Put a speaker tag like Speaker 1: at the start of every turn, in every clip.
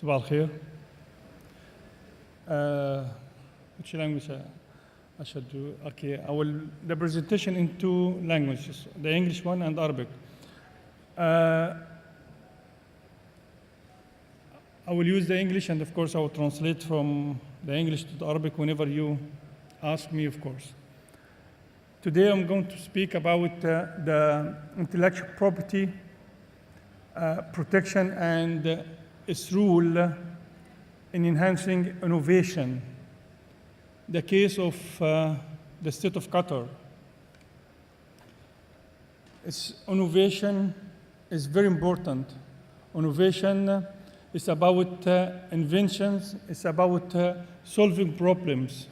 Speaker 1: صباح الخير. Which language I should do? Okay, the presentation in two languages, the English one and Arabic. I will use the English, and of course I will translate from the English to the Arabic whenever you ask me, of course. Today I'm going to speak about the intellectual property protection and its role in enhancing innovation. The case of the state of Qatar. Its innovation is very important. Innovation is about inventions, it's about solving problems.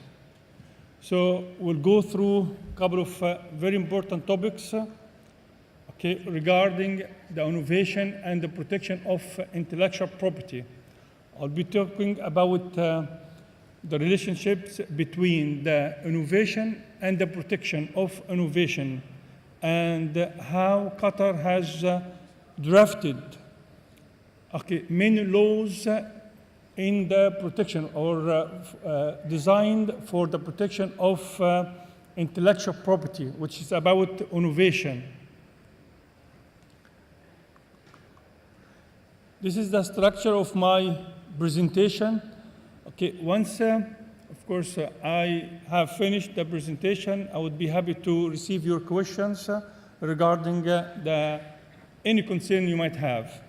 Speaker 1: So we'll go through a couple of very important topics regarding the innovation and the protection of intellectual property. I'll be talking about the relationships between the innovation and the protection of innovation, and how Qatar has drafted many laws in the protection or designed for the protection of intellectual property, which is about innovation. This is the structure of my presentation. Once, of course, I have finished the presentation, I would be happy to receive your questions regarding any concern you might have.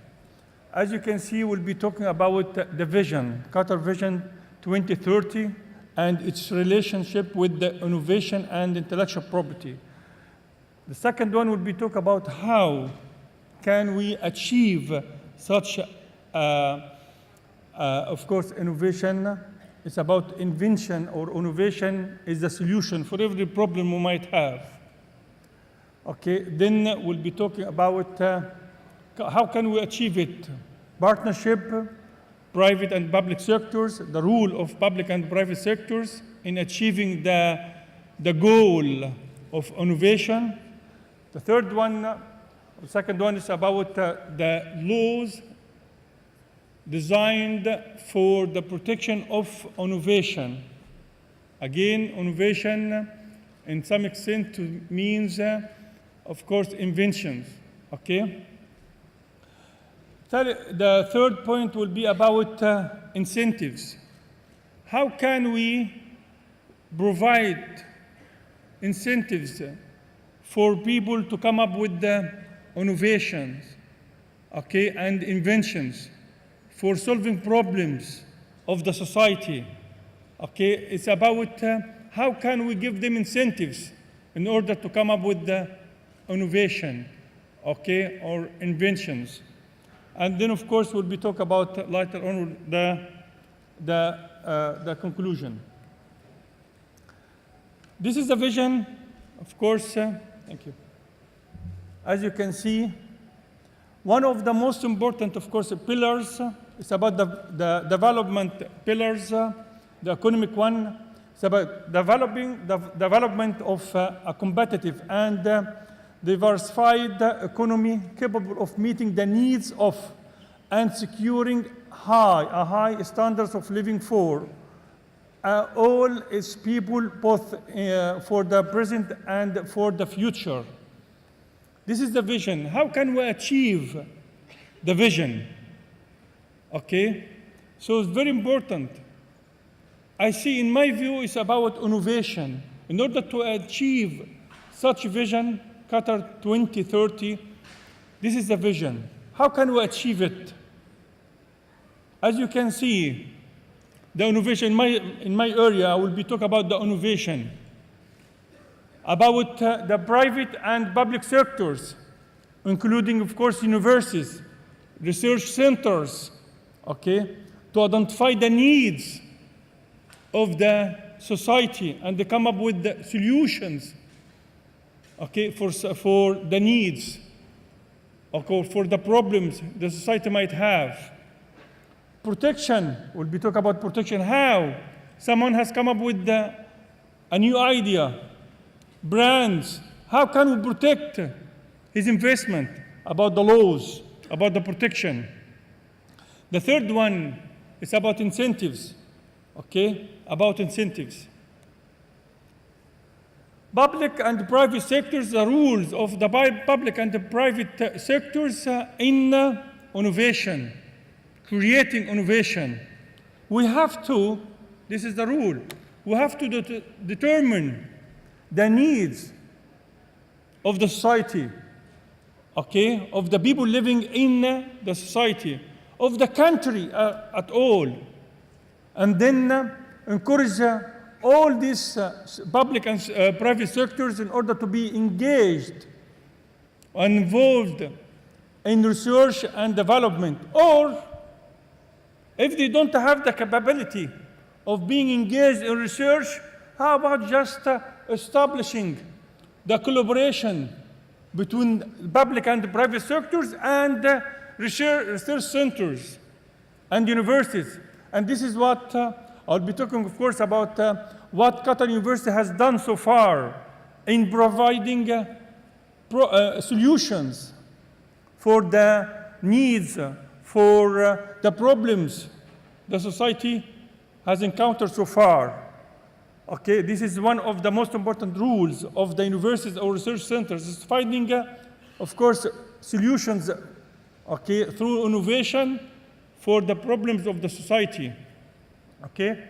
Speaker 1: As you can see, we'll be talking about the vision, Qatar Vision 2030, and its relationship with the innovation and intellectual property. The second one will be talk about how can we achieve such, of course, innovation. It's about invention, or innovation is the solution for every problem we might have. Then we'll be talking about how can we achieve it? Partnership, private and public sectors, the role of public and private sectors in achieving the goal of innovation. The second one is about the laws designed for the protection of innovation. Again, innovation in some extent means, of course, inventions, The third point will be about incentives. How can we provide incentives for people to come up with the innovations, and inventions for solving problems of the society? It's about how can we give them incentives in order to come up with the innovation, or inventions. And then, of course, we'll be talking about later on the conclusion. This is the vision, of course. Thank you. As you can see, one of the most important, of course, pillars is about the development pillars. The economic one is about developing the development of a competitive and diversified economy capable of meeting the needs of and securing high standards of living for all its people, both for the present and for the future. This is the vision. How can we achieve the vision? So it's very important. I see, in my view, it's about innovation. In order to achieve such vision, Qatar 2030, this is the vision. How can we achieve it? As you can see, the innovation in my area, I will be talking about the innovation, about the private and public sectors, including, of course, universities, research centers, to identify the needs of the society and to come up with the solutions for the needs, for the problems the society might have. Protection, we'll be talking about protection, how someone has come up with a new idea, brands, how can we protect his investment, about the laws, about the protection. The third one It's about incentives, okay? About incentives. Public and private sectors, the rules of the public and the private sectors in innovation, creating innovation. We have to, this is the rule, we have to determine the needs of the society, okay, of the people living in the society, of the country at all, and then encourage all these public and private sectors in order to be engaged and involved in research and development. Or if they don't have the capability of being engaged in research, how about just establishing the collaboration between public and private sectors and research centers and universities? And this is what I'll be talking, of course, about what Qatar University has done so far in providing solutions for the needs, for the problems the society has encountered so far. Okay, this is one of the most important rules of the universities or research centers, is finding, of course, solutions, okay, through innovation for the problems of the society. Okay,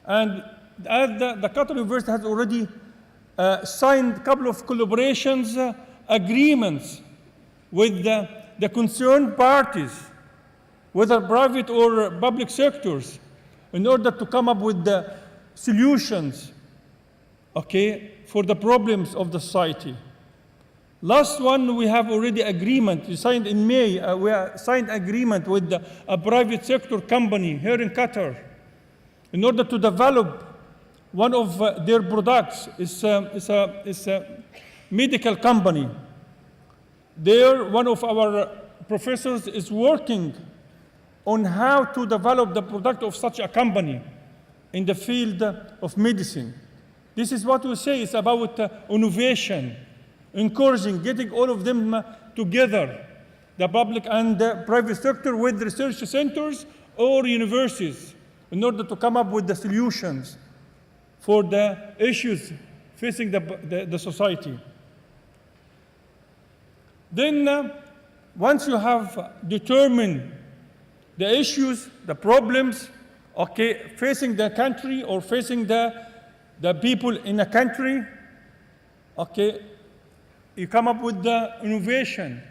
Speaker 1: and as the Qatar University has already signed a couple of collaborations agreements with the concerned parties, whether private or public sectors, in order to come up with the solutions, okay, for the problems of the society. Last one, we have already agreement. We signed in May. We signed agreement with a private sector company here in Qatar in order to develop one of their products. It's a medical company. There, one of our professors is working on how to develop the product of such a company in the field of medicine. This is what we say. It's about innovation, encouraging, getting all of them together, the public and the private sector with research centers or universities, in order to come up with the solutions for the issues facing the society. Then, once you have determined the issues, the problems, okay, facing the country or facing the people in a country, okay, you come up with the innovation,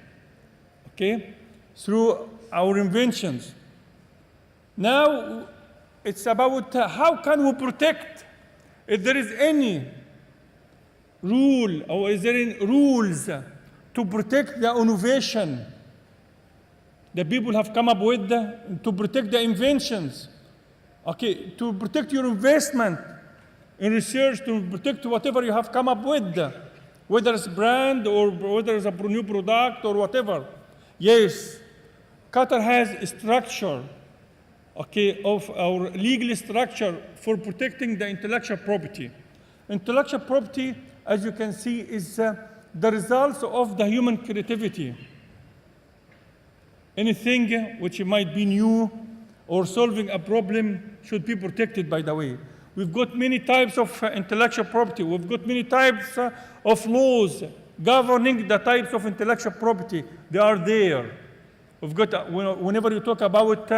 Speaker 1: okay, through our inventions. Now, it's about how can we protect, if there is any rule or is there any rules to protect the innovation the people have come up with, to protect the inventions, okay, to protect your investment in research, to protect whatever you have come up with, whether it's brand or whether it's a new product or whatever. Yes, Qatar has a structure, okay, of our legal structure for protecting the intellectual property. Intellectual property, as you can see, is the results of the human creativity. Anything which might be new or solving a problem should be protected, by the way. We've got many types of intellectual property. We've got many types of laws governing the types of intellectual property. They are there. We've got, whenever you talk about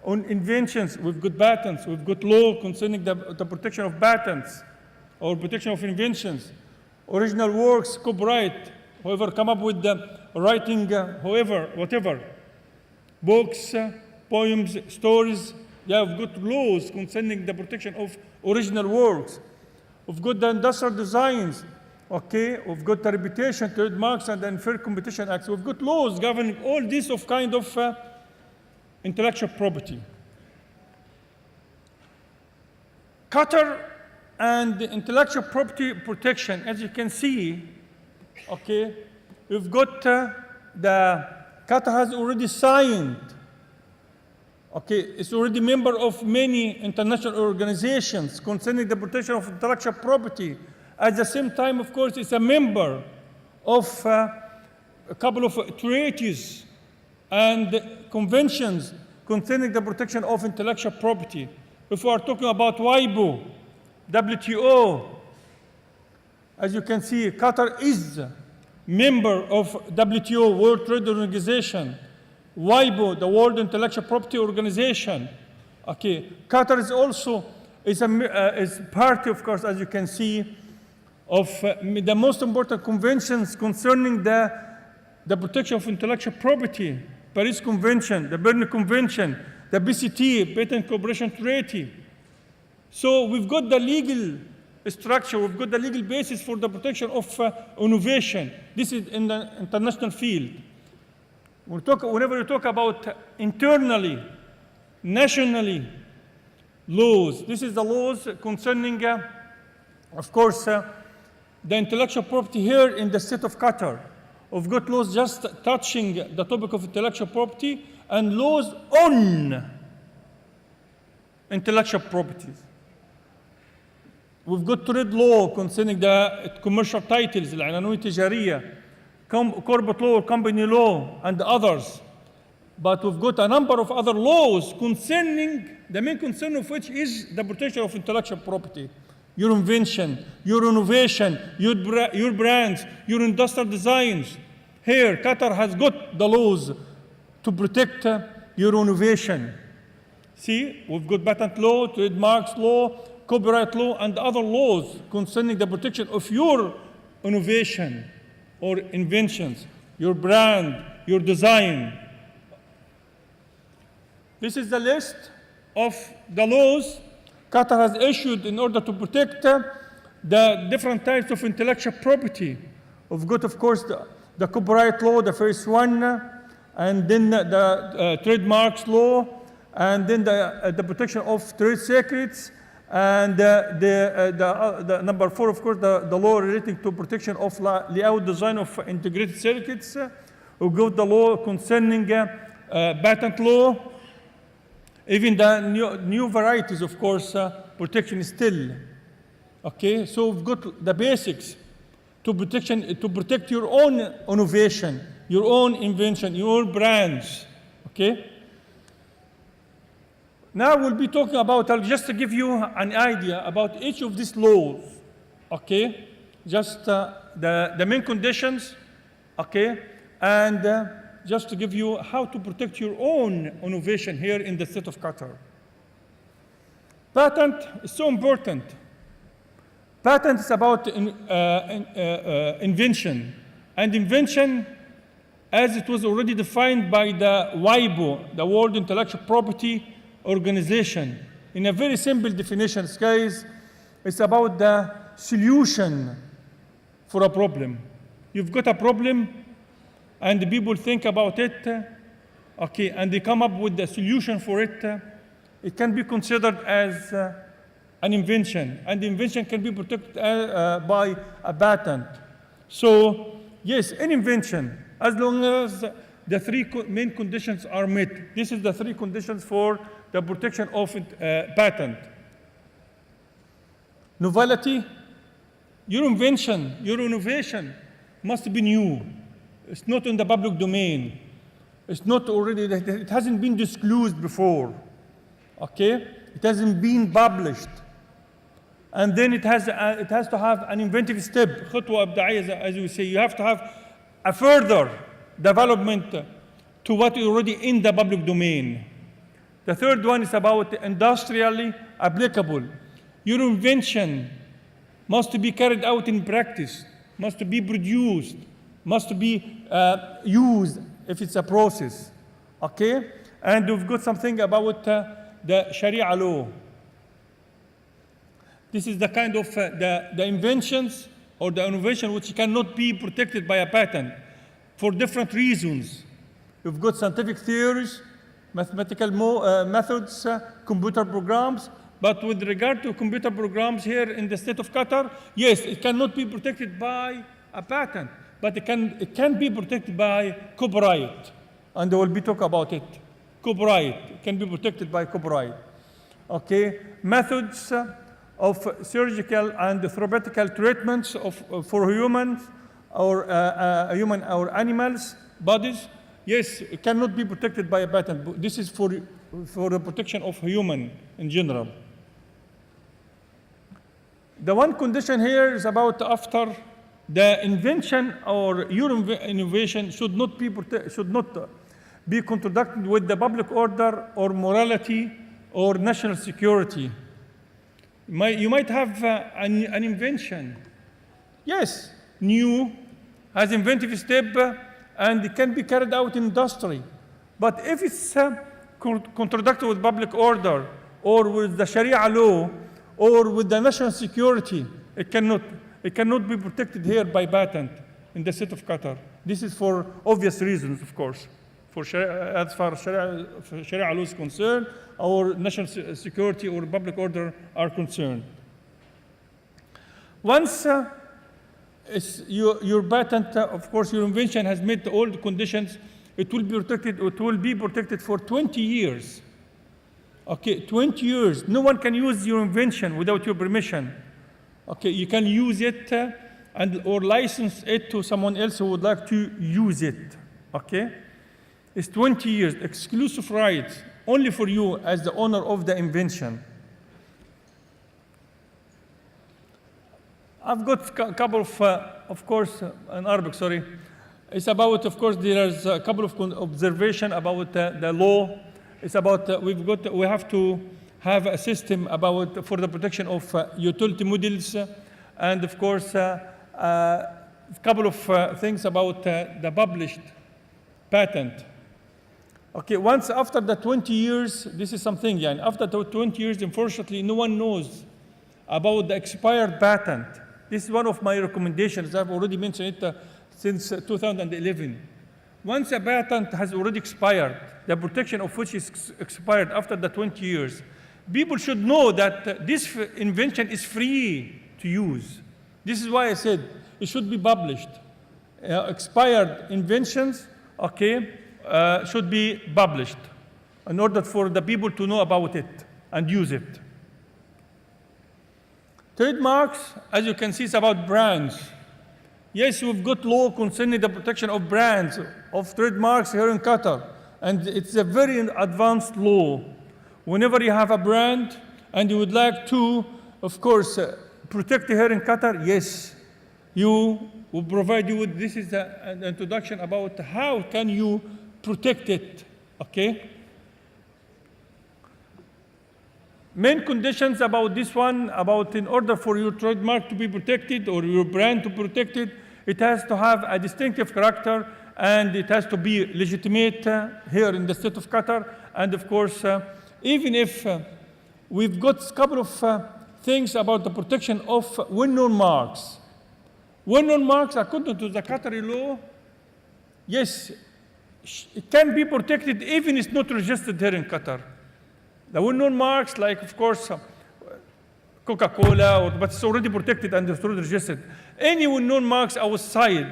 Speaker 1: on inventions, we've got patents. We've got law concerning the protection of patents or protection of inventions. Original works, copyright, whoever come up with the writing, whatever. Books, poems, stories. Yeah, we've got laws concerning the protection of original works. We've got the industrial designs, okay? We've got the reputation, trademarks, and the Unfair Competition Act. We've got laws governing all this of kind of intellectual property. Qatar and the intellectual property protection, as you can see, okay, we've got Qatar has already signed, okay, it's already member of many international organizations concerning the protection of intellectual property. At the same time, of course, it's a member of a couple of treaties and conventions concerning the protection of intellectual property. If we are talking about WIPO, WTO, as you can see, Qatar is member of WTO, World Trade Organization, WIPO, the World Intellectual Property Organization. Okay, Qatar is also is part, of course, as you can see, of the most important conventions concerning the protection of intellectual property: Paris Convention, the Berne Convention, the BCT, Patent Cooperation Treaty. So we've got the legal structure, we've got the legal basis for the protection of innovation. This is in the international field. Whenever you talk about internally, nationally, laws, this is the laws concerning, of course, the intellectual property here in the state of Qatar. We've got laws just touching the topic of intellectual property and laws on intellectual properties. We've got trade law concerning the commercial titles, العناوين التجارية, corporate law, company law, and others. But we've got a number of other laws concerning, the main concern of which is the protection of intellectual property. Your invention, your innovation, your brands, your industrial designs. Here, Qatar has got the laws to protect your innovation. See, we've got patent law, trademarks law, copyright law, and other laws concerning the protection of your innovation or inventions, your brand, your design. This is the list of the laws Qatar has issued in order to protect the different types of intellectual property. We've got, of course, the copyright law, the first one, and then the trademarks law, and then the protection of trade secrets, and the number 4, of course, the law relating to protection of layout design of integrated circuits. We've got the law concerning patent law. Even the new varieties, of course, protection is still. Okay, so we've got the basics to protect your own innovation, your own invention, your brands. Okay. Now we'll be talking about, just to give you an idea about each of these laws. Okay, just the main conditions. Okay, and just to give you how to protect your own innovation here in the state of Qatar. Patent is so important. Patent is about invention. And invention, as it was already defined by the WIPO, the World Intellectual Property Organization, in a very simple definition, guys, it's about the solution for a problem. You've got a problem, and the people think about it, okay, and they come up with the solution for it. It can be considered as an invention, and the invention can be protected by a patent. So, yes, an invention, as long as the three main conditions are met. This is the three conditions for the protection of patent. Novelty, your invention, your innovation must be new. It's not in the public domain. It's not already, it hasn't been disclosed before. Okay? It hasn't been published. And then it has to have an inventive step, خطوة إبداعية, as you say. You have to have a further development to what is already in the public domain. The third one is about industrially applicable. Your invention must be carried out in practice, must be produced, must be used if it's a process. Okay? And we've got something about the Sharia law. This is the kind of the inventions or the innovation which cannot be protected by a patent for different reasons. We've got scientific theories, mathematical methods, computer programs. But with regard to computer programs here in the state of Qatar, yes, it cannot be protected by a patent, but it can be protected by copyright. And we'll be talking about it. Copyright can be protected by copyright. Okay, methods of surgical and therapeutical treatments for humans or animals' bodies yes, it cannot be protected by a patent. This is for the protection of human in general. The one condition here is about after the invention or your innovation should not be contradicted with the public order or morality or national security. You might have an invention, yes, new, has inventive step, and it can be carried out in industry. But if it's contradicted with public order or with the Sharia law or with the national security, it cannot be protected here by patent in the state of Qatar. This is for obvious reasons, of course. As far as Sharia law is concerned, or national security or public order are concerned. Once your patent, of course, your invention has met all the conditions, it will be protected for 20 years. Okay, 20 years. No one can use your invention without your permission. Okay, you can use it or license it to someone else who would like to use it. Okay, it's 20 years, exclusive rights, only for you as the owner of the invention. I've got a couple of course, in Arabic, sorry. It's about, of course, there's a couple of observations about the law. It's about we have to have a system for the protection of utility models, and of course, a couple of things about the published patent. Okay, once after the 20 years, this is something, yeah, after the 20 years, unfortunately, no one knows about the expired patent. This is one of my recommendations. I've already mentioned it since 2011. Once a patent has already expired, the protection of which is expired after the 20 years, people should know that this invention is free to use. This is why I said it should be published. Expired inventions, okay, should be published in order for the people to know about it and use it. Trademarks, as you can see, is about brands. Yes, we've got law concerning the protection of brands, of trademarks here in Qatar, and it's a very advanced law. Whenever you have a brand and you would like to, of course, protect it here in Qatar, yes, you will provide you with, this is an introduction about how can you protect it, okay? Main conditions about this one, about in order for your trademark to be protected or your brand to be protected, it has to have a distinctive character and it has to be legitimate here in the state of Qatar. And of course, even if we've got a couple of things about the protection of well-known marks. Well-known marks, according to the Qatari law, yes, it can be protected even if it's not registered here in Qatar. The well-known marks, like, of course, Coca-Cola, but it's already protected and it's already registered. Any well-known marks outside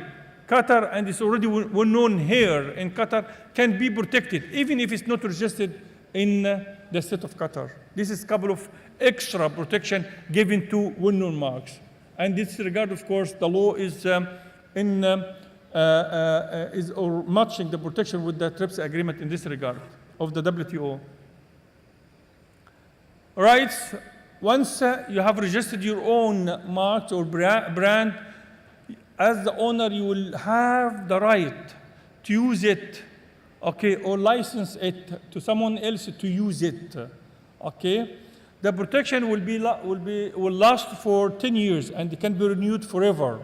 Speaker 1: Qatar and it's already well-known here in Qatar can be protected, even if it's not registered in the state of Qatar. This is a couple of extra protection given to well-known marks. And in this regard, of course, the law is matching the protection with the TRIPS agreement in this regard of the WTO. Right, once you have registered your own mark or brand, as the owner, you will have the right to use it, okay, or license it to someone else to use it, okay? The protection will last for 10 years and it can be renewed forever,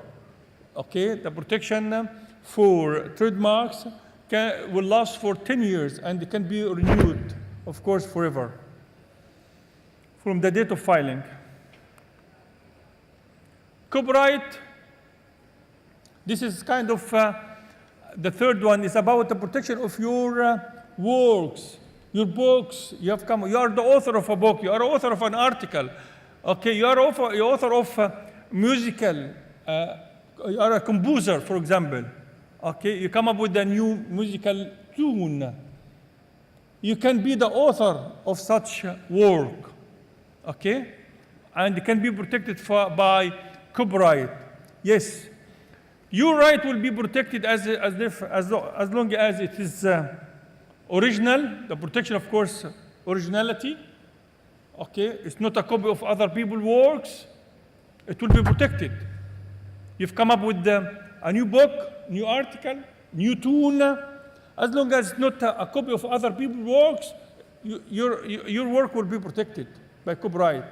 Speaker 1: okay? The protection for trademarks will last for 10 years and it can be renewed, of course, forever, from the date of filing. Copyright, this is kind of the third one, is about the protection of your works, your books. You are the author of a book, you are author of an article, okay, you are author of musical, you are a composer, for example, okay, you come up with a new musical tune. You can be the author of such work, okay? And it can be protected by copyright. Yes. Your right will be protected as long as it is original. The protection, of course, originality. Okay, it's not a copy of other people's works. It will be protected. You've come up with a new book, new article, new tune. As long as it's not a copy of other people's works, your work will be protected by copyright.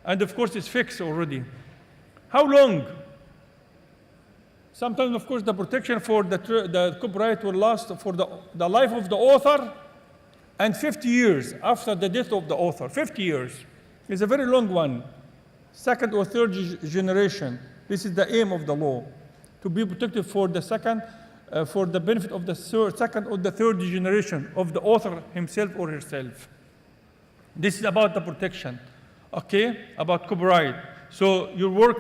Speaker 1: And of course, it's fixed already. How long? Sometimes, of course, the protection for the copyright will last for the life of the author and 50 years after the death of the author. 50 years is a very long one. Second or third generation. This is the aim of the law, to be protected for the second, for the benefit of the second or the third generation of the author himself or herself. This is about the protection, okay, about copyright. So your work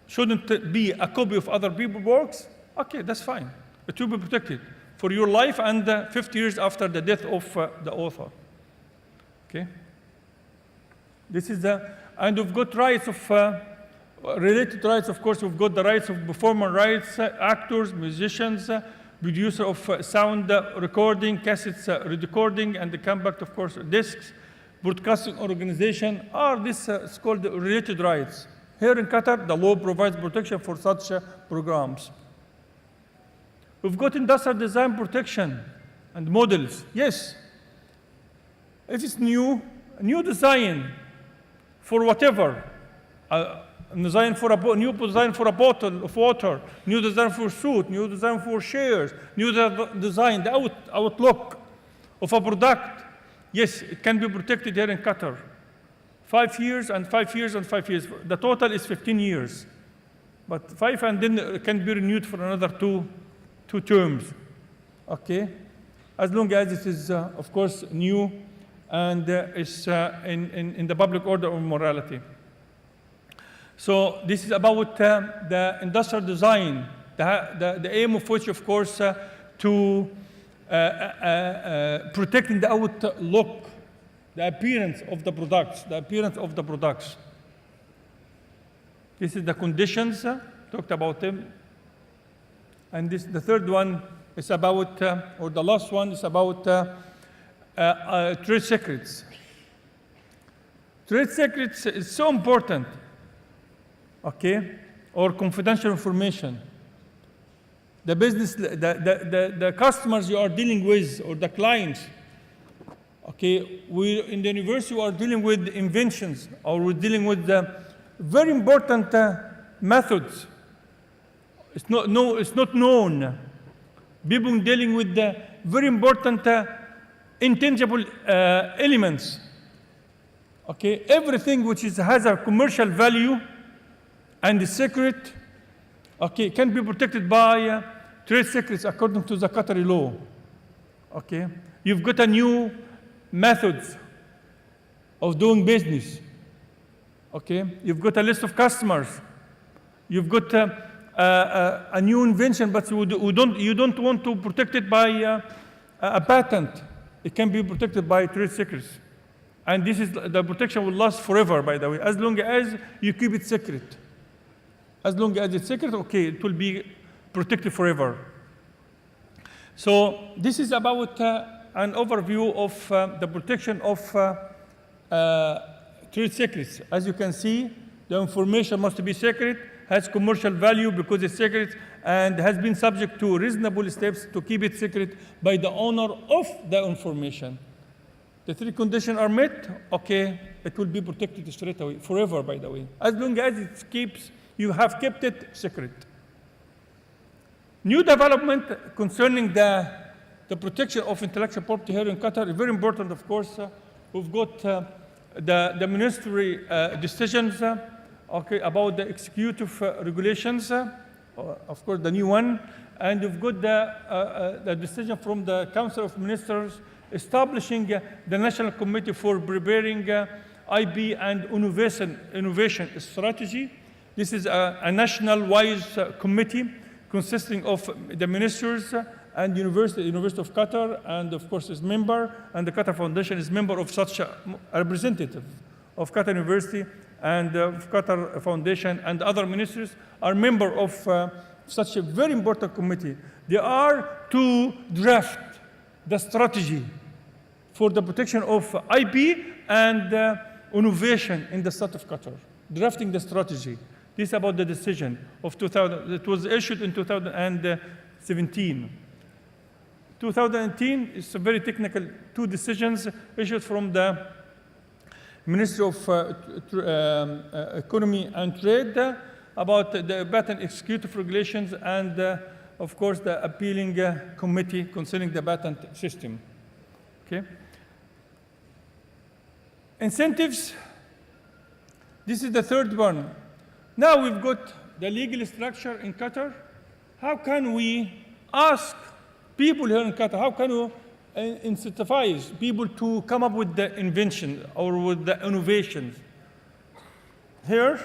Speaker 1: shouldn't be a copy of other people's works. Okay, that's fine. It will be protected for your life and 50 years after the death of the author. Okay. This is and we've got rights of, related rights, of course, we've got the rights of performer rights, actors, musicians, producer of sound recording, cassettes recording, and the compact, of course, discs, broadcasting organization, are this is called related rights. Here in Qatar, the law provides protection for such programs. We've got industrial design protection and models. Yes, if it's new design for whatever, new design for a bottle of water, new design for suit, new design for chairs, new design, the outlook of a product. Yes, it can be protected here in Qatar. 5 years and 5 years and 5 years. The total is 15 years. But 5 and then it can be renewed for another two terms. Okay? As long as it is, of course, new and is in the public order of morality. So this is about the industrial design, the aim of which, of course, to protecting the outlook, the appearance of the products, This is the conditions, talked about them. And the third one is about, or the last one is about trade secrets. Trade secrets is so important, okay, or confidential information. The business, the customers you are dealing with, or the clients, okay, we in the university we are dealing with inventions, or we're dealing with very important methods. It's not known. People dealing with the very important intangible elements. Okay, everything which has a commercial value and is secret, okay, can be protected by trade secrets according to the Qatari law. Okay, you've got a new methods of doing business. Okay, you've got a list of customers. You've got a new invention, but you don't want to protect it by a patent. It can be protected by trade secrets. And this is the protection will last forever, by the way, as long as you keep it secret. As long as it's secret, okay, it will be protected forever. So this is about an overview of the protection of trade secrets. As you can see, the information must be secret, has commercial value because it's secret, and has been subject to reasonable steps to keep it secret by the owner of the information. The three conditions are met, okay, it will be protected straight away, forever, by the way, as long as you have kept it secret. New development concerning the protection of intellectual property here in Qatar is very important, of course. We've got the ministry decisions okay, about the executive regulations, of course, the new one, and we've got the decision from the Council of Ministers establishing the National Committee for preparing IP and innovation strategy. This is a national-wise committee consisting of the ministers and University of Qatar, and of course is member, and the Qatar Foundation is member of such a representative of Qatar University and of Qatar Foundation and other ministries are members of such a very important committee. They are to draft the strategy for the protection of IP and innovation in the state of Qatar, drafting the strategy. This is about the decision of 2000. It was issued in 2017. 2018 is a very technical, 2 decisions issued from the Ministry of Economy and Trade about the patent executive regulations and, of course, the appealing committee concerning the patent system. Okay. Incentives. This is the third one. Now we've got the legal structure in Qatar. How can we ask people here in Qatar, how can we incentivize people to come up with the invention or with the innovations? Here,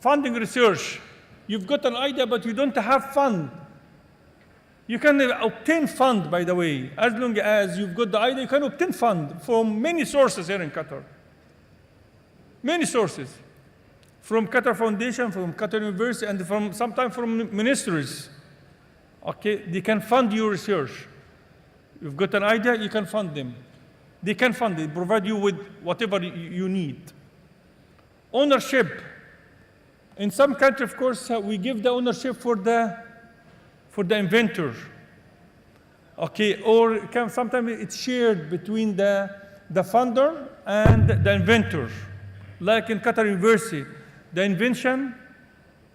Speaker 1: funding research. You've got an idea, but you don't have fund. You can obtain fund, by the way. As long as you've got the idea, you can obtain fund from many sources here in Qatar. Many sources. From Qatar Foundation, from Qatar University, and sometimes from ministries. Okay, they can fund your research. You've got an idea, you can fund them. They can fund it, provide you with whatever you need. Ownership. In some countries, of course, we give the ownership for the inventor. Okay, or sometimes it's shared between the funder and the inventor. Like in Qatar University, the invention,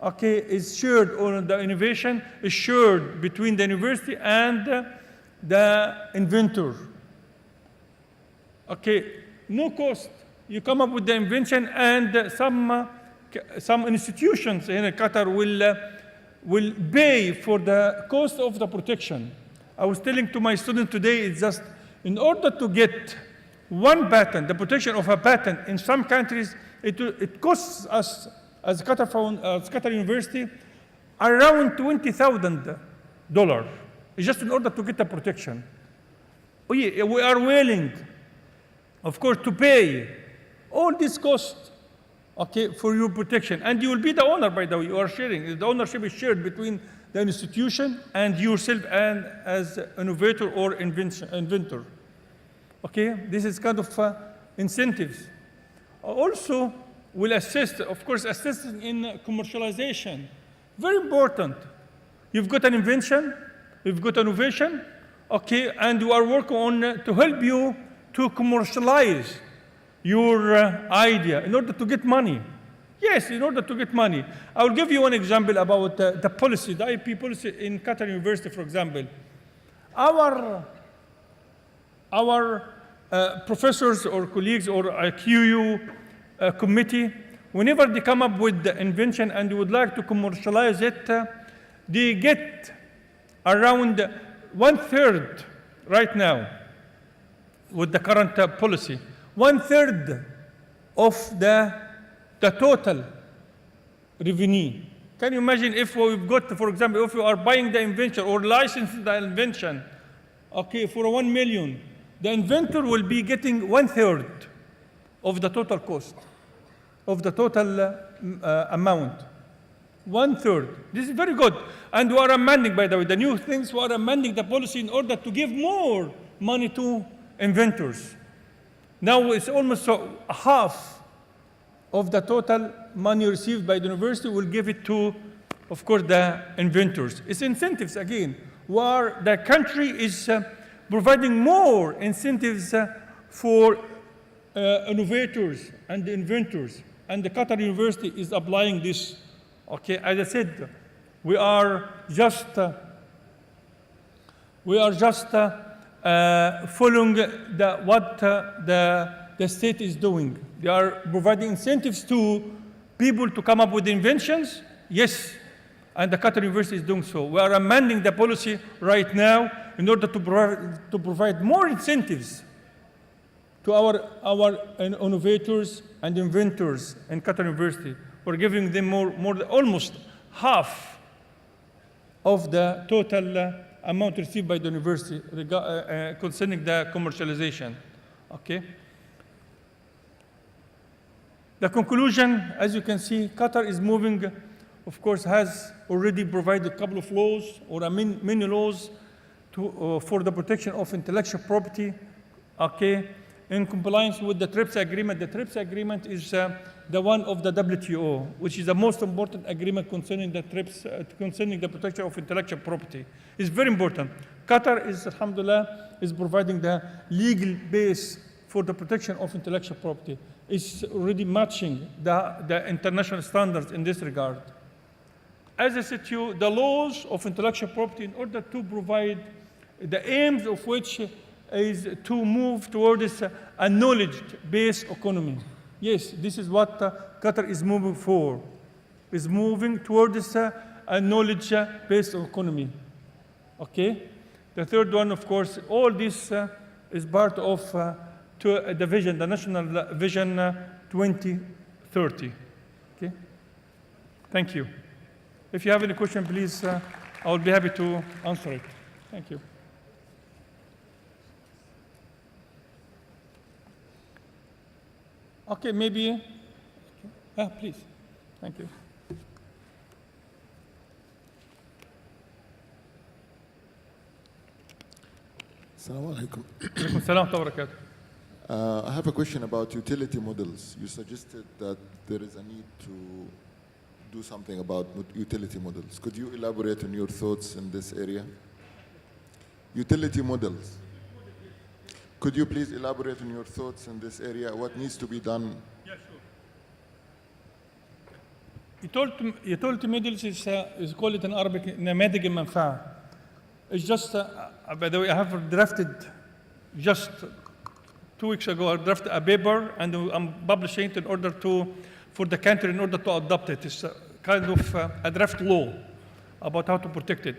Speaker 1: okay, is shared, or the innovation is shared between the university and the inventor. Okay, no cost. You come up with the invention, and some institutions in Qatar will pay for the cost of the protection. I was telling to my student today, it's just in order to get one patent, the protection of a patent in some countries, it costs us as Qatar University around $20,000. Just in order to get the protection. We are willing, of course, to pay all this cost, okay, for your protection. And you will be the owner, by the way. You are sharing. The ownership is shared between the institution and yourself and as innovator or inventor. Okay, this is kind of incentives. Also, will assist, of course, assisting in commercialization. Very important. You've got an invention, you've got innovation, okay, and you are working on to help you to commercialize your idea in order to get money. Yes, in order to get money. I will give you one example about the policy, the IP policy in Qatar University, for example. Our professors or colleagues or a QU committee, whenever they come up with the invention and they would like to commercialize it, they get around 1/3 right now with the current policy. 1/3 of the total revenue. Can you imagine if we've got, for example, if you are buying the invention or licensing the invention, okay, for 1 million, the inventor will be getting 1/3 of the total cost, of the total amount. 1/3. This is very good. And we are amending, by the way, the new things, we are amending the policy in order to give more money to inventors. Now it's almost half of the total money received by the university will give it to, of course, the inventors. It's incentives again, where the country is providing more incentives for innovators and inventors, and the Qatar University is applying this. Okay, as I said, we are just following what the state is doing. They are providing incentives to people to come up with inventions. Yes, and the Qatar University is doing so. We are amending the policy right now in order to provide more incentives to our innovators and inventors in Qatar University. We're giving them almost half of the total amount received by the university concerning the commercialization. Okay. The conclusion, as you can see, Qatar is moving, of course, has already provided a couple of laws or many laws for the protection of intellectual property, okay, in compliance with the TRIPS agreement. The TRIPS agreement is the one of the WTO, which is the most important agreement concerning the TRIPS, concerning the protection of intellectual property. It's very important. Qatar is, alhamdulillah, is providing the legal base for the protection of intellectual property. It's already matching the international standards in this regard. As I said to you, the laws of intellectual property, in order to provide the aims of which is to move towards a knowledge-based economy. Yes, this is what Qatar is moving for, is moving towards a knowledge-based economy. Okay? The third one, of course, all this is part of the vision, the National Vision 2030. Okay? Thank you. If you have any question, please, I will be happy to answer it. Thank you. Okay, maybe, please. Thank you.
Speaker 2: Assalamu alaikum.
Speaker 1: Alaikum salam wa barakatuh.
Speaker 2: I have a question about utility models. You suggested that there is a need to do something about utility models. Could you elaborate on your thoughts in this area? Utility models. Could you please elaborate on your thoughts in this area? What needs to be done?
Speaker 1: Yeah, sure. Utility models is called in Arabic نماذج المنفعة. It's just, by the way, I have drafted just 2 weeks ago, I drafted a paper and I'm publishing it in order for the country in order to adopt it. It's kind of a draft law about how to protect it.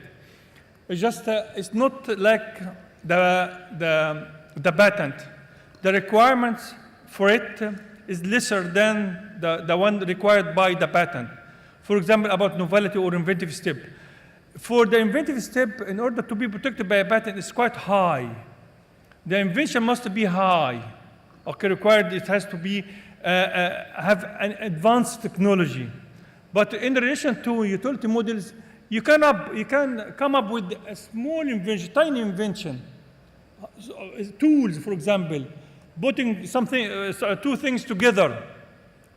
Speaker 1: It's just, it's not like the patent. The requirements for it is lesser than the one required by the patent. For example, about novelty or inventive step. For the inventive step, in order to be protected by a patent, it's quite high. The invention must be high. Okay, required, it has to be, have an advanced technology. But in relation to utility models, you can come up with a small invention, tiny invention. Tools, for example, putting something, two things together,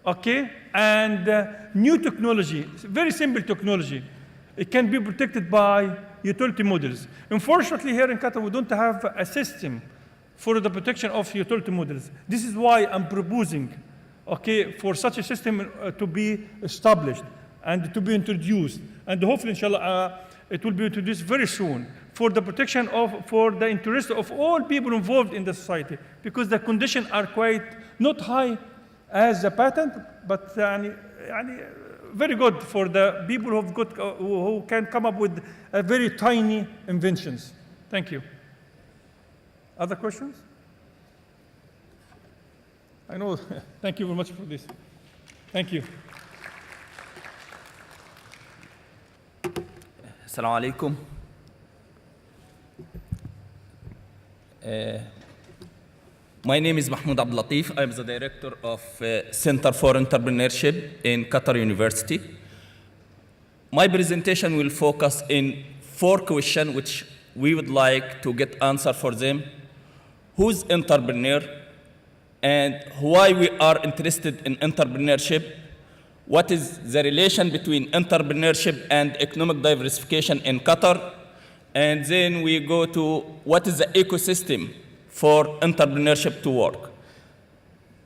Speaker 1: okay? And new technology, very simple technology. It can be protected by utility models. Unfortunately, here in Qatar, we don't have a system for the protection of utility models. This is why I'm proposing, okay, for such a system to be established and to be introduced. And hopefully, inshallah, it will be introduced very soon for the protection of, for the interest of all people involved in the society, because the conditions are quite not high as a patent, but very good for the people who can come up with very tiny inventions. Thank you. Other questions? I know. Thank you very much for this. Thank you.
Speaker 3: Assalamu alaikum. My name is Mahmoud Abdul Latif. I'm the director of Center for Entrepreneurship in Qatar University. My presentation will focus in 4 questions which we would like to get answer for them. Who's entrepreneur and why we are interested in entrepreneurship? What is the relation between entrepreneurship and economic diversification in Qatar? And then we go to what is the ecosystem for entrepreneurship to work.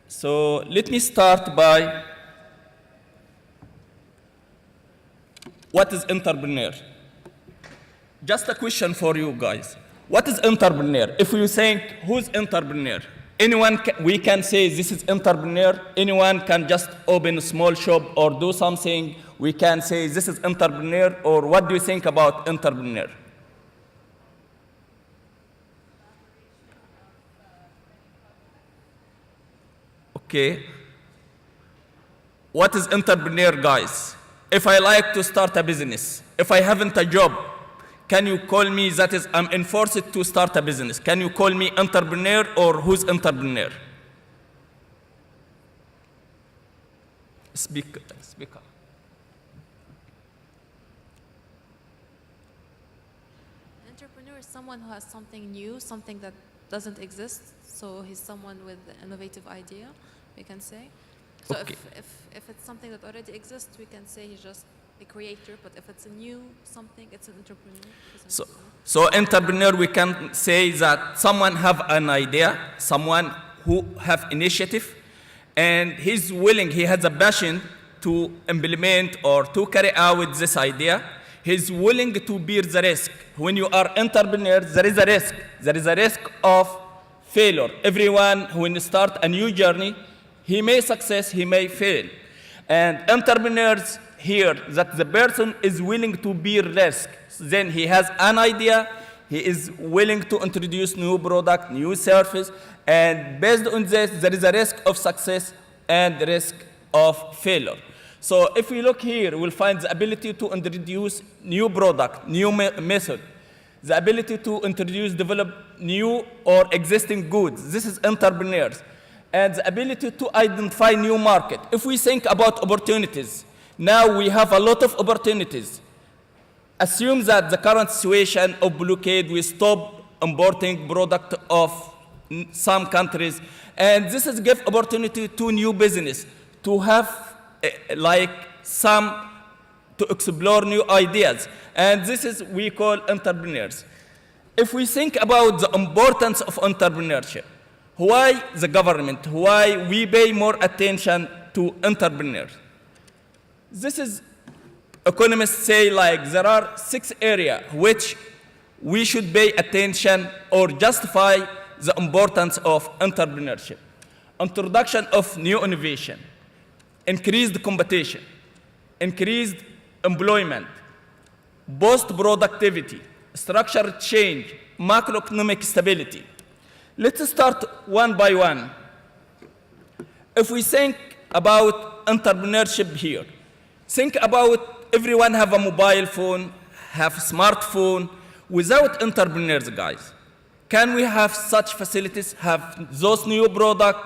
Speaker 3: So let me start by what is entrepreneur? Just a question for you guys. What is entrepreneur? If you think, who's entrepreneur? Anyone, we can say this is entrepreneur. Anyone can just open a small shop or do something. We can say this is entrepreneur, or what do you think about entrepreneur? Okay. What is entrepreneur, guys? If I like to start a business, if I haven't a job, can you call me, that is, I'm enforced to start a business. Can you call me entrepreneur, or who's entrepreneur? Speaker.
Speaker 4: An entrepreneur is someone who has something new, something that doesn't exist. So he's someone with an innovative idea, we can say. So
Speaker 3: Okay.
Speaker 4: if it's something that already exists, we can say he's just a creator. But if it's a new something, it's an entrepreneur. It's an
Speaker 3: So entrepreneur, we can say that someone have an idea, someone who have initiative, and he's willing, he has a passion to implement or to carry out this idea. He's willing to bear the risk. When you are entrepreneur, there is a risk. There is a risk of failure. Everyone, when you start a new journey, he may success, he may fail. And entrepreneurs here, that the person is willing to bear risk. Then he has an idea, he is willing to introduce new product, new service, and based on this, there is a risk of success and risk of failure. So if we look here, we'll find the ability to introduce new product, new method, the ability to introduce, develop new or existing goods. This is entrepreneurs. And the ability to identify new market. If we think about opportunities, now we have a lot of opportunities. Assume that the current situation of blockade, we stop importing product of some countries, and this is give opportunity to new business to have to explore new ideas, and this is we call entrepreneurs. If we think about the importance of entrepreneurship, why the government, why we pay more attention to entrepreneurs? This is, economists say there are 6 areas which we should pay attention or justify the importance of entrepreneurship. Introduction of new innovation, increased competition, increased employment, boost productivity, structural change, macroeconomic stability. Let's start one by one. If we think about entrepreneurship here, think about everyone have a mobile phone, have smartphone. Without entrepreneurs, guys, can we have such facilities, have those new product,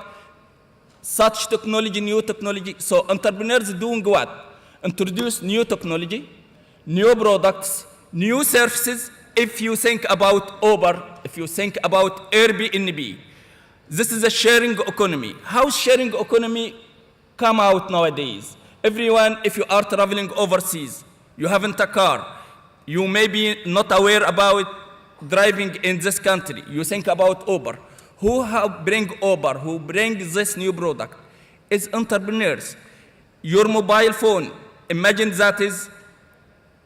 Speaker 3: such technology, new technology? So entrepreneurs doing what? Introduce new technology, new products, new services. If you think about Uber, if you think about Airbnb, this is a sharing economy. How sharing economy come out nowadays? Everyone, if you are traveling overseas, you haven't a car, you may be not aware about driving in this country, you think about Uber. Who bring Uber, who bring this new product? It's entrepreneurs. Your mobile phone, imagine that is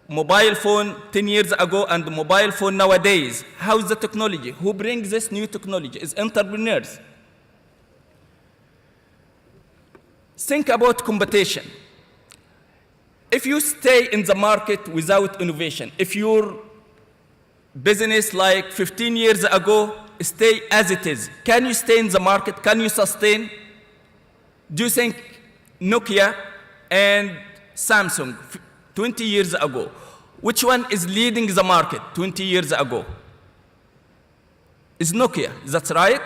Speaker 3: mobile phone 10 years ago and mobile phone nowadays. How is the technology? Who brings this new technology? It's entrepreneurs. Think about competition. If you stay in the market without innovation, if your business like 15 years ago stay as it is, can you stay in the market? Can you sustain? Do you think Nokia and Samsung 20 years ago, which one is leading the market 20 years ago? It's Nokia, that's right.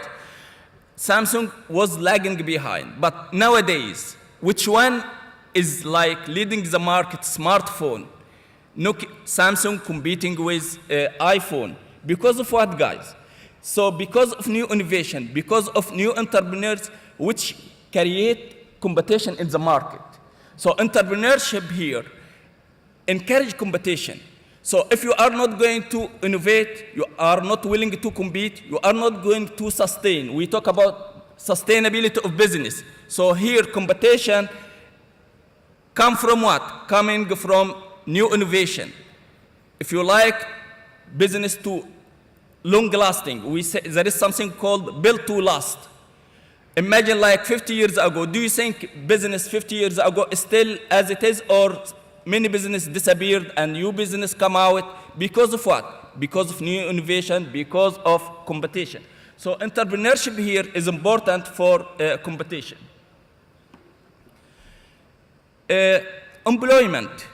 Speaker 3: Samsung was lagging behind, but nowadays, which one is leading the market? Smartphone. Nokia, Samsung competing with iPhone. Because of what, guys? So because of new innovation, because of new entrepreneurs which create competition in the market. So entrepreneurship here encourage competition. So if you are not going to innovate, you are not willing to compete, you are not going to sustain. We talk about sustainability of business. So here competition come from what? Coming from new innovation. If you like business to long lasting, we say there is something called build to last. Imagine 50 years ago, do you think business 50 years ago is still as it is, or many business disappeared and new business come out? Because of what? Because of new innovation, because of competition. So entrepreneurship here is important for competition. Employment.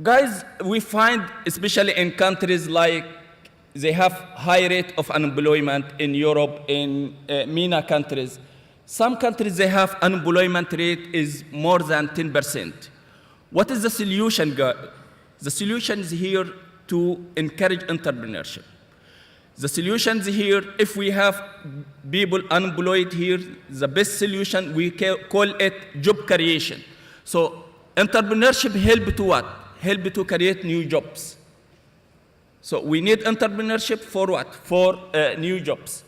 Speaker 3: Guys, we find, especially in countries like they have high rate of unemployment in Europe, in MENA countries. Some countries, they have unemployment rate is more than 10%. What is the solution? The solution is here to encourage entrepreneurship. The solution is here, if we have people unemployed here, the best solution, we call it job creation. So entrepreneurship help to what? Help to create new jobs. So we need entrepreneurship for what? For new jobs.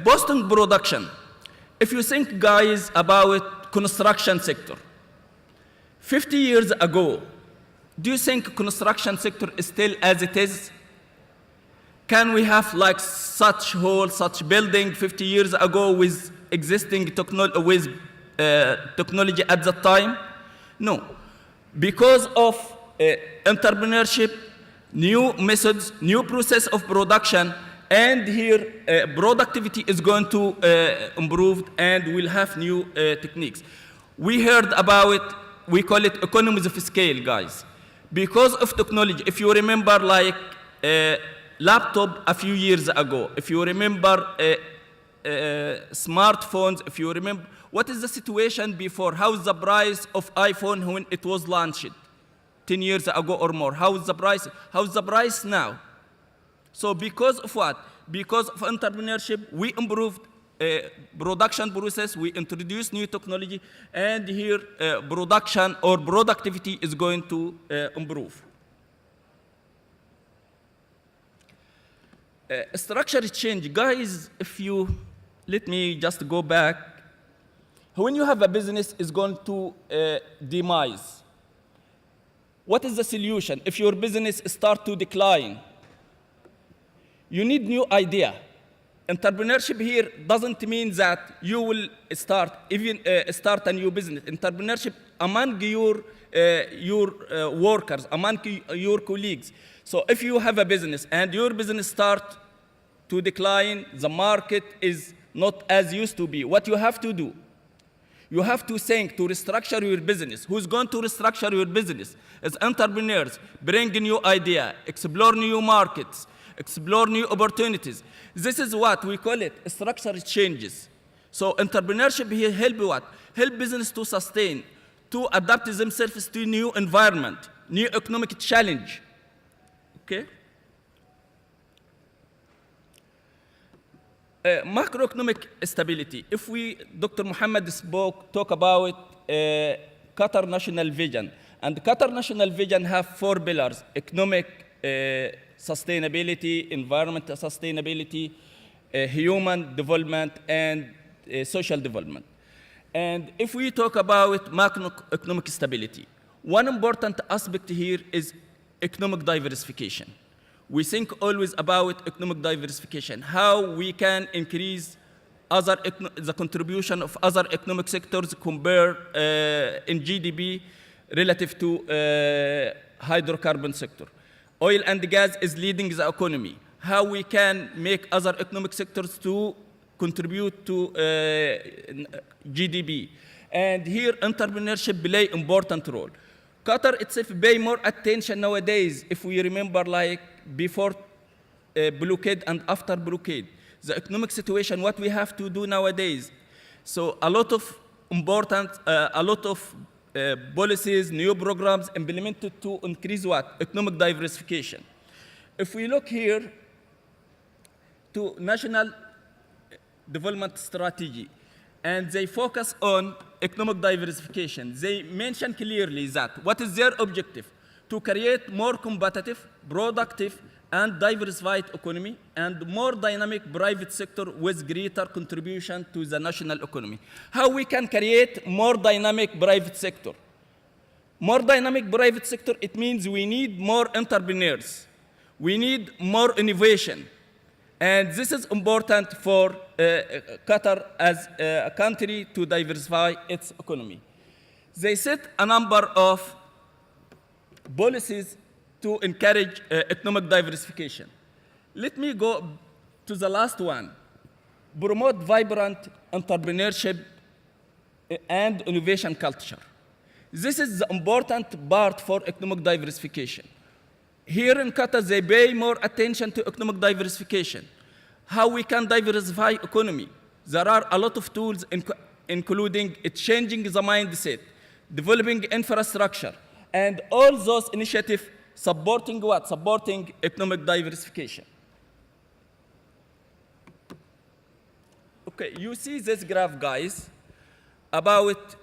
Speaker 3: Boosting production. If you think, guys, about construction sector, 50 years ago, do you think construction sector is still as it is? Can we have like such hall, such building 50 years ago with existing technology at that time? No. Because of entrepreneurship, new methods, new process of production, and here productivity is going to improve, and we'll have new techniques. We heard about it, we call it economies of scale, guys. Because of technology, if you remember like laptop a few years ago, if you remember smartphones, if you remember, what is the situation before? How is the price of iPhone when it was launched 10 years ago or more? How is the price? How is the price now? So because of what? Because of entrepreneurship, we improved production process, we introduced new technology, and here production or productivity is going to improve. Structure change. Guys, if you, let me just go back. When you have a business is going to demise, what is the solution? If your business start to decline, you need new idea. Entrepreneurship here doesn't mean that you will start a new business. Entrepreneurship among your workers, among your colleagues. So if you have a business and your business start to decline, the market is not as used to be. What you have to do? You have to think to restructure your business. Who's going to restructure your business? As entrepreneurs, bring a new idea, explore new markets, explore new opportunities. This is what we call it, structural changes. So entrepreneurship here help what? Help business to sustain, to adapt themselves to new environment, new economic challenge. Okay? Macroeconomic stability. If we, Dr. Muhammad talk about Qatar National Vision, and Qatar National Vision have 4 pillars: economic sustainability, environmental sustainability, human development, and social development. And if we talk about macroeconomic stability, one important aspect here is economic diversification. We think always about economic diversification, how we can increase the contribution of other economic sectors compared in GDP relative to hydrocarbon sector. Oil and gas is leading the economy. How we can make other economic sectors to contribute to GDP. And here entrepreneurship play important role. Qatar itself pay more attention nowadays, if we remember like before blockade and after blockade. The economic situation, what we have to do nowadays. So a lot of important, policies, new programs implemented to increase what? Economic diversification. If we look here to national development strategy, and they focus on economic diversification, they mention clearly that what is their objective? To create more competitive, productive, and diversified economy, and more dynamic private sector with greater contribution to the national economy. How we can create more dynamic private sector? More dynamic private sector, it means we need more entrepreneurs. We need more innovation. And this is important for Qatar as a country to diversify its economy. They set a number of policies to encourage economic diversification. Let me go to the last one. Promote vibrant entrepreneurship and innovation culture. This is the important part for economic diversification. Here in Qatar, they pay more attention to economic diversification. how we can diversify economy. There are a lot of tools, including changing the mindset, developing infrastructure, and all those initiatives supporting what? Supporting economic diversification. Okay, you see this graph, guys, about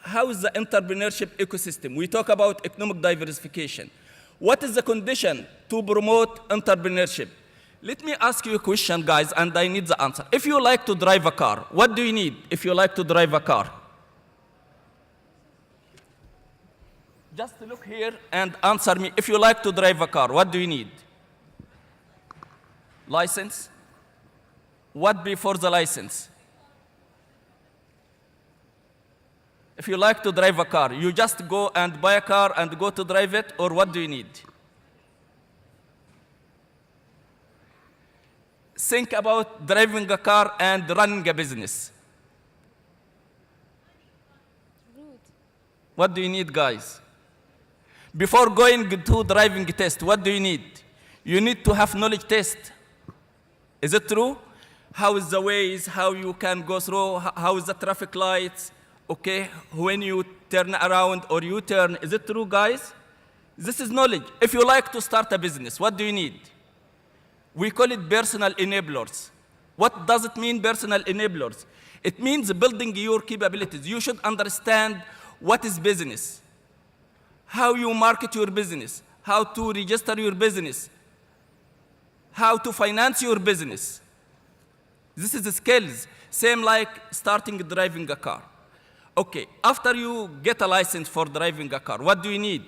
Speaker 3: how is the entrepreneurship ecosystem. We talk about economic diversification. What is the condition to promote entrepreneurship? Let me ask you a question, guys, and I need the answer. If you like to drive a car, what do you need if you like to drive a car? Just look here and answer me. If you like to drive a car, what do you need? License? What before the license? If you like to drive a car, you just go and buy a car and go to drive it, or what do you need? Think about driving a car and running a business.
Speaker 4: Rude.
Speaker 3: What do you need, guys? Before going to driving test, what do you need? You need to have knowledge test. Is it true? How is the ways, how you can go through, how is the traffic lights, okay? When you turn around or you turn, is it true, guys? This is knowledge. If you like to start a business, what do you need? We call it personal enablers. What does it mean, personal enablers? It means building your capabilities. You should understand what is business, how you market your business, how to register your business, how to finance your business. This is the skills, same like starting driving a car. Okay, after you get a license for driving a car, what do you need?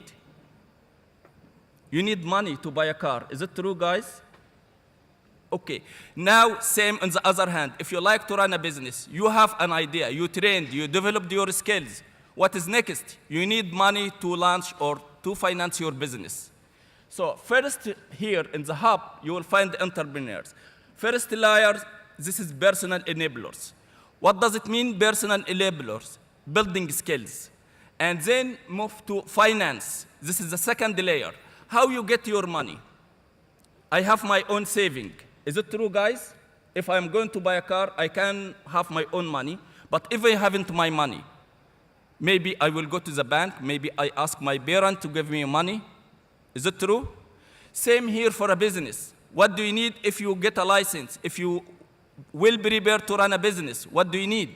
Speaker 3: You need money to buy a car. Is it true, guys? Okay, now same on the other hand. If you like to run a business, you have an idea, you trained, you developed your skills. What is next? You need money to launch or to finance your business. So first here in the hub, you will find entrepreneurs. First layer, this is personal enablers. What does it mean, personal enablers? Building skills. And then move to finance. This is the second layer. How you get your money? I have my own saving. Is it true, guys? If I'm going to buy a car, I can have my own money. But if I haven't my money, maybe I will go to the bank. Maybe I ask my parent to give me money. Is it true? Same here for a business. What do you need if you get a license? If you will be prepared to run a business, what do you need?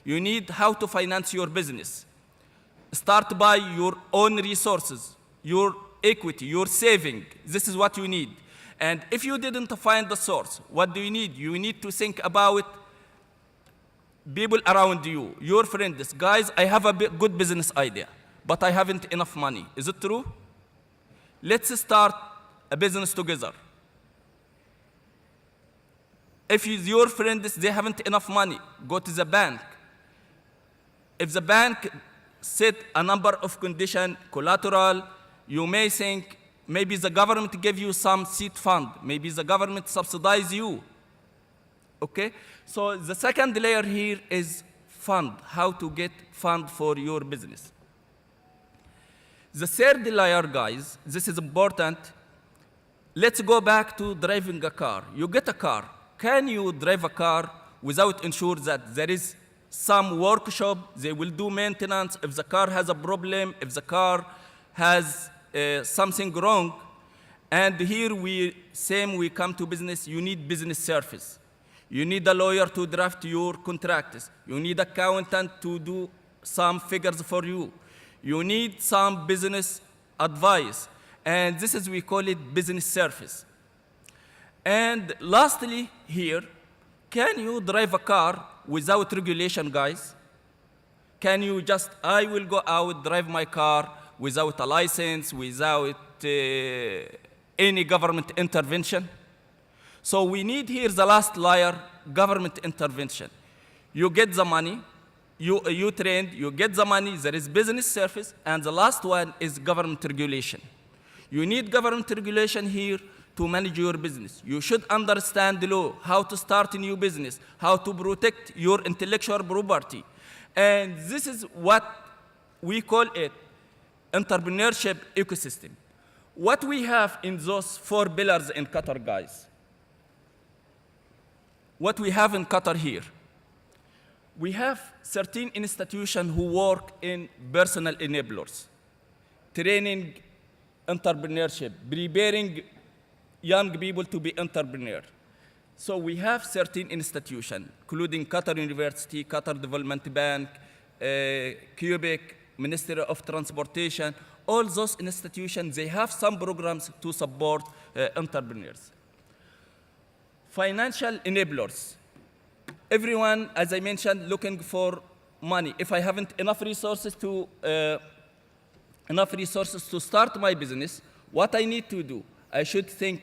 Speaker 3: You need how to finance your business. Start by your own resources, your equity, your saving. This is what you need. And if you didn't find the source, what do you need? You need to think about people around you, your friends. Guys, I have a good business idea, but I haven't enough money. Is it true? Let's start a business together. If your friends, they haven't enough money, go to the bank. If the bank set a number of conditions, collateral, you may think, maybe the government give you some seed fund. Maybe the government subsidize you. Okay? So the second layer here is fund, how to get fund for your business. The third layer, guys, this is important. Let's go back to driving a car. You get a car. Can you drive a car without ensure that there is some workshop, they will do maintenance, if the car has a problem, if the car has something wrong, and here we come to business, you need business service. You need a lawyer to draft your contracts. You need accountant to do some figures for you. You need some business advice. And this is, we call it business service. And lastly here, can you drive a car without regulation, guys? Can you just, I will go out, drive my car without a license, without any government intervention? So we need here the last layer, government intervention. You get the money, you trained, you get the money, there is business service, and the last one is government regulation. You need government regulation here to manage your business. You should understand the law, how to start a new business, how to protect your intellectual property. And this is what we call it entrepreneurship ecosystem. What we have in those 4 pillars in Qatar, guys, what we have in Qatar here. We have 13 institutions who work in personal enablers, training entrepreneurship, preparing young people to be entrepreneurs. So we have 13 institutions, including Qatar University, Qatar Development Bank, IPEC, Ministry of Transportation. All those institutions, they have some programs to support entrepreneurs. Financial enablers. Everyone, as I mentioned, looking for money. If I haven't enough resources to start my business, what I need to do? I should think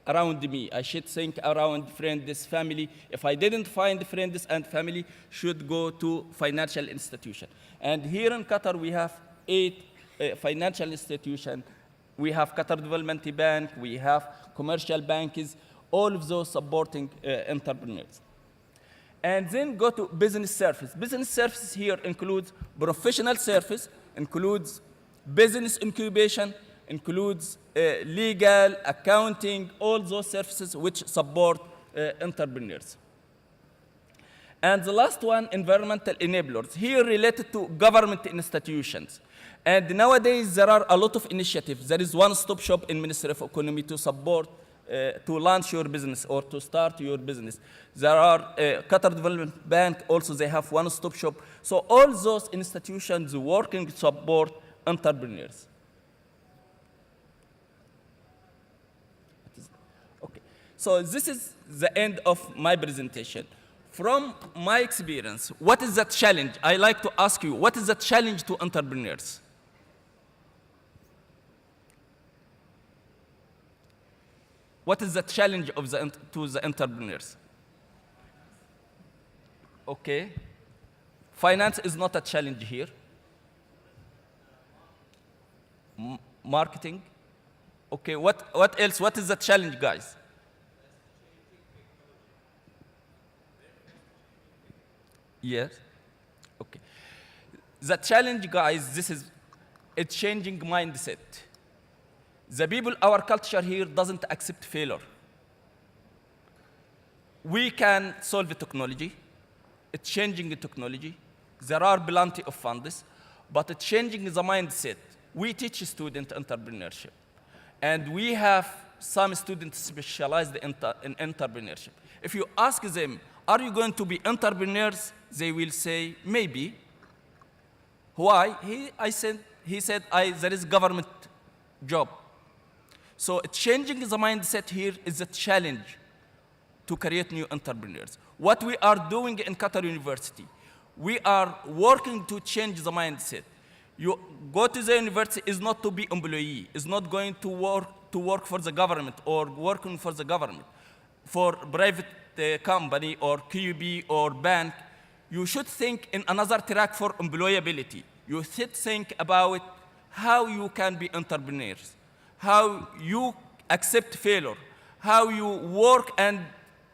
Speaker 3: around me. I should think around friends, family. If I didn't find friends and family, should go to financial institution. And here in Qatar, we have 8 financial institutions. We have Qatar Development Bank, we have commercial banks, all of those supporting entrepreneurs. And then go to business service. Business services here includes professional service, includes business incubation, includes legal, accounting, all those services which support entrepreneurs. And the last one, environmental enablers, here related to government institutions. And nowadays, there are a lot of initiatives. There is one-stop shop in Ministry of Economy to support, to launch your business or to start your business. There are Qatar Development Bank, also they have one-stop shop. So all those institutions working to support entrepreneurs. Okay, so this is the end of my presentation. From my experience, what is the challenge? I like to ask you, what is the challenge to entrepreneurs? What is the challenge of to the entrepreneurs? Okay. Finance is not a challenge here. Marketing. Okay, what else? What is the challenge, guys? Yes. Okay. The challenge, guys, this is a changing mindset. The people, our culture here doesn't accept failure. We can solve the technology. It's changing the technology. There are plenty of funds, but it's changing the mindset. We teach student entrepreneurship. And we have some students specialized in entrepreneurship. If you ask them, are you going to be entrepreneurs? They will say, maybe. Why? He said, there is government job. So changing the mindset here is a challenge to create new entrepreneurs. What we are doing in Qatar University, we are working to change the mindset. You go to the university is not to be employee, is not going to work for the government or working for the government. For private company or QB or bank, you should think in another track for employability. You should think about how you can be entrepreneurs, how you accept failure, how you work, and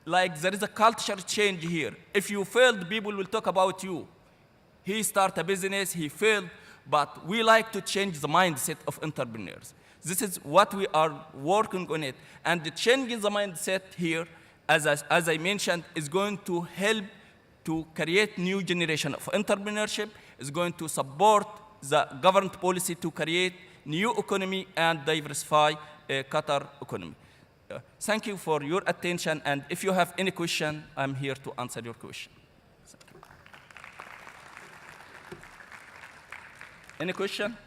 Speaker 3: like there is a culture change here. If you failed, people will talk about you. He started a business, he failed, but we like to change the mindset of entrepreneurs. This is what we are working on it. And the changing the mindset here, as I mentioned, is going to help to create new generation of entrepreneurship, is going to support the government policy to create new economy and diversify Qatar economy. Thank you for your attention, and if you have any question, I'm here to answer your question. Any question?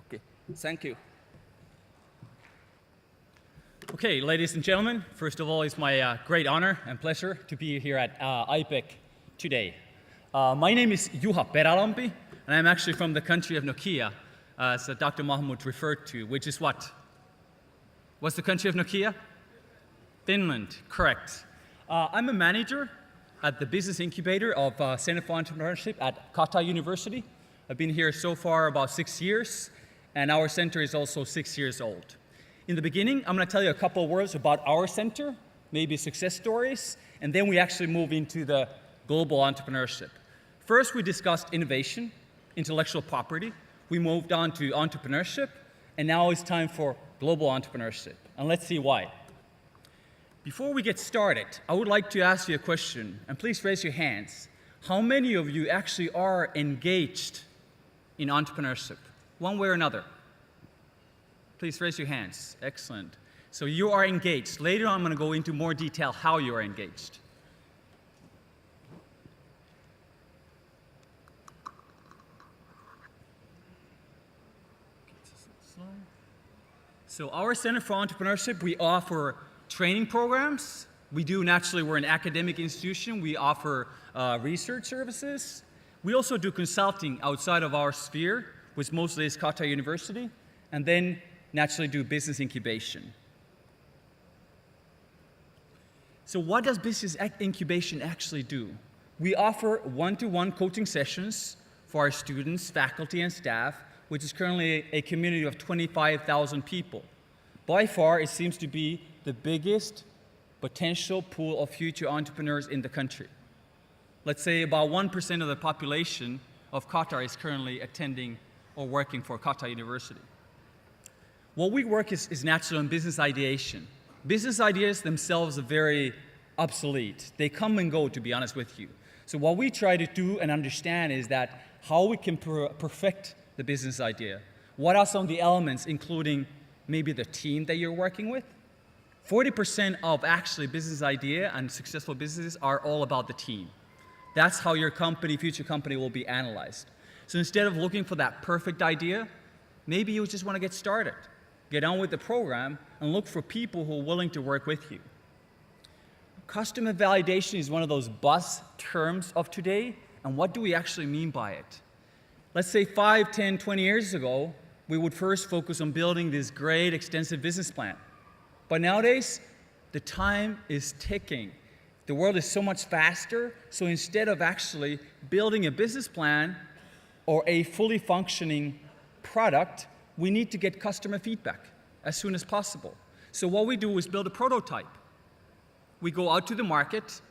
Speaker 3: Okay, thank you.
Speaker 5: Okay, ladies and gentlemen, first of all, it's my great honor and pleasure to be here at IPEC today. My name is Juha Perälampi, and I'm actually from the country of Nokia, as Dr. Mahmoud referred to, which is what? What's the country of Nokia? Finland, correct. I'm a manager at the business incubator of Center for Entrepreneurship at Qatar University. I've been here so far about 6 years, and our center is also 6 years old. In the beginning, I'm going to tell you a couple of words about our center, maybe success stories, and then we actually move into the global entrepreneurship. First, we discussed innovation, intellectual property. We moved on to entrepreneurship, and now it's time for global entrepreneurship. And let's see why. Before we get started, I would like to ask you a question, and please raise your hands. How many of you actually are engaged in entrepreneurship, one way or another? Please raise your hands. Excellent. So you are engaged. Later on, I'm going to go into more detail how you are engaged. So our Center for Entrepreneurship, we offer training programs. We do, naturally, we're an academic institution. We offer research services. We also do consulting outside of our sphere, which mostly is Qatar University, and then naturally do business incubation. So what does business incubation actually do? We offer one-to-one coaching sessions for our students, faculty, and staff, which is currently a community of 25,000 people. By far, it seems to be the biggest potential pool of future entrepreneurs in the country. Let's say about 1% of the population of Qatar is currently attending or working for Qatar University. What we work is naturally on business ideation. Business ideas themselves are very obsolete. They come and go, to be honest with you. So what we try to do and understand is that how we can perfect the business idea. What are some of the elements, including maybe the team that you're working with? 40% of actually business idea and successful businesses are all about the team. That's how your company, future company, will be analyzed. So instead of looking for that perfect idea, maybe you just want to get started. Get on with the program and look for people who are willing to work with you. Customer validation is one of those buzz terms of today, and what do we actually mean by it? Let's say 5, 10, 20 years ago, we would first focus on building this great extensive business plan. But nowadays, the time is ticking. The world is so much faster, so instead of actually building a business plan or a fully functioning product, we need to get customer feedback as soon as possible. So what we do is build a prototype. We go out to the market,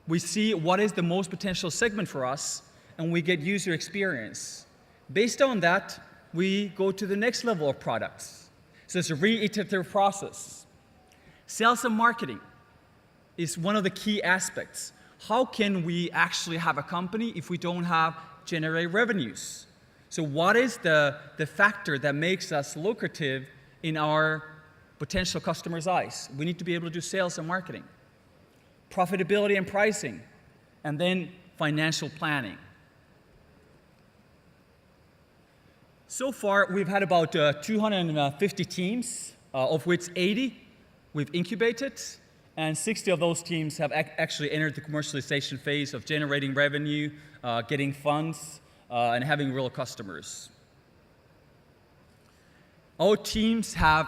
Speaker 5: we see what is the most potential segment for us, and we get user experience. Based on that, we go to the next level of products. So it's a re-iterative process. Sales and marketing is one of the key aspects. How can we actually have a company if we don't generate revenues? So what is the factor that makes us lucrative in our potential customers' eyes? We need to be able to do sales and marketing, profitability and pricing, and then financial planning. So far, we've had about 250 teams, of which 80 we've incubated, and 60 of those teams have actually entered the commercialization phase of generating revenue, getting funds, and having real customers. Our teams have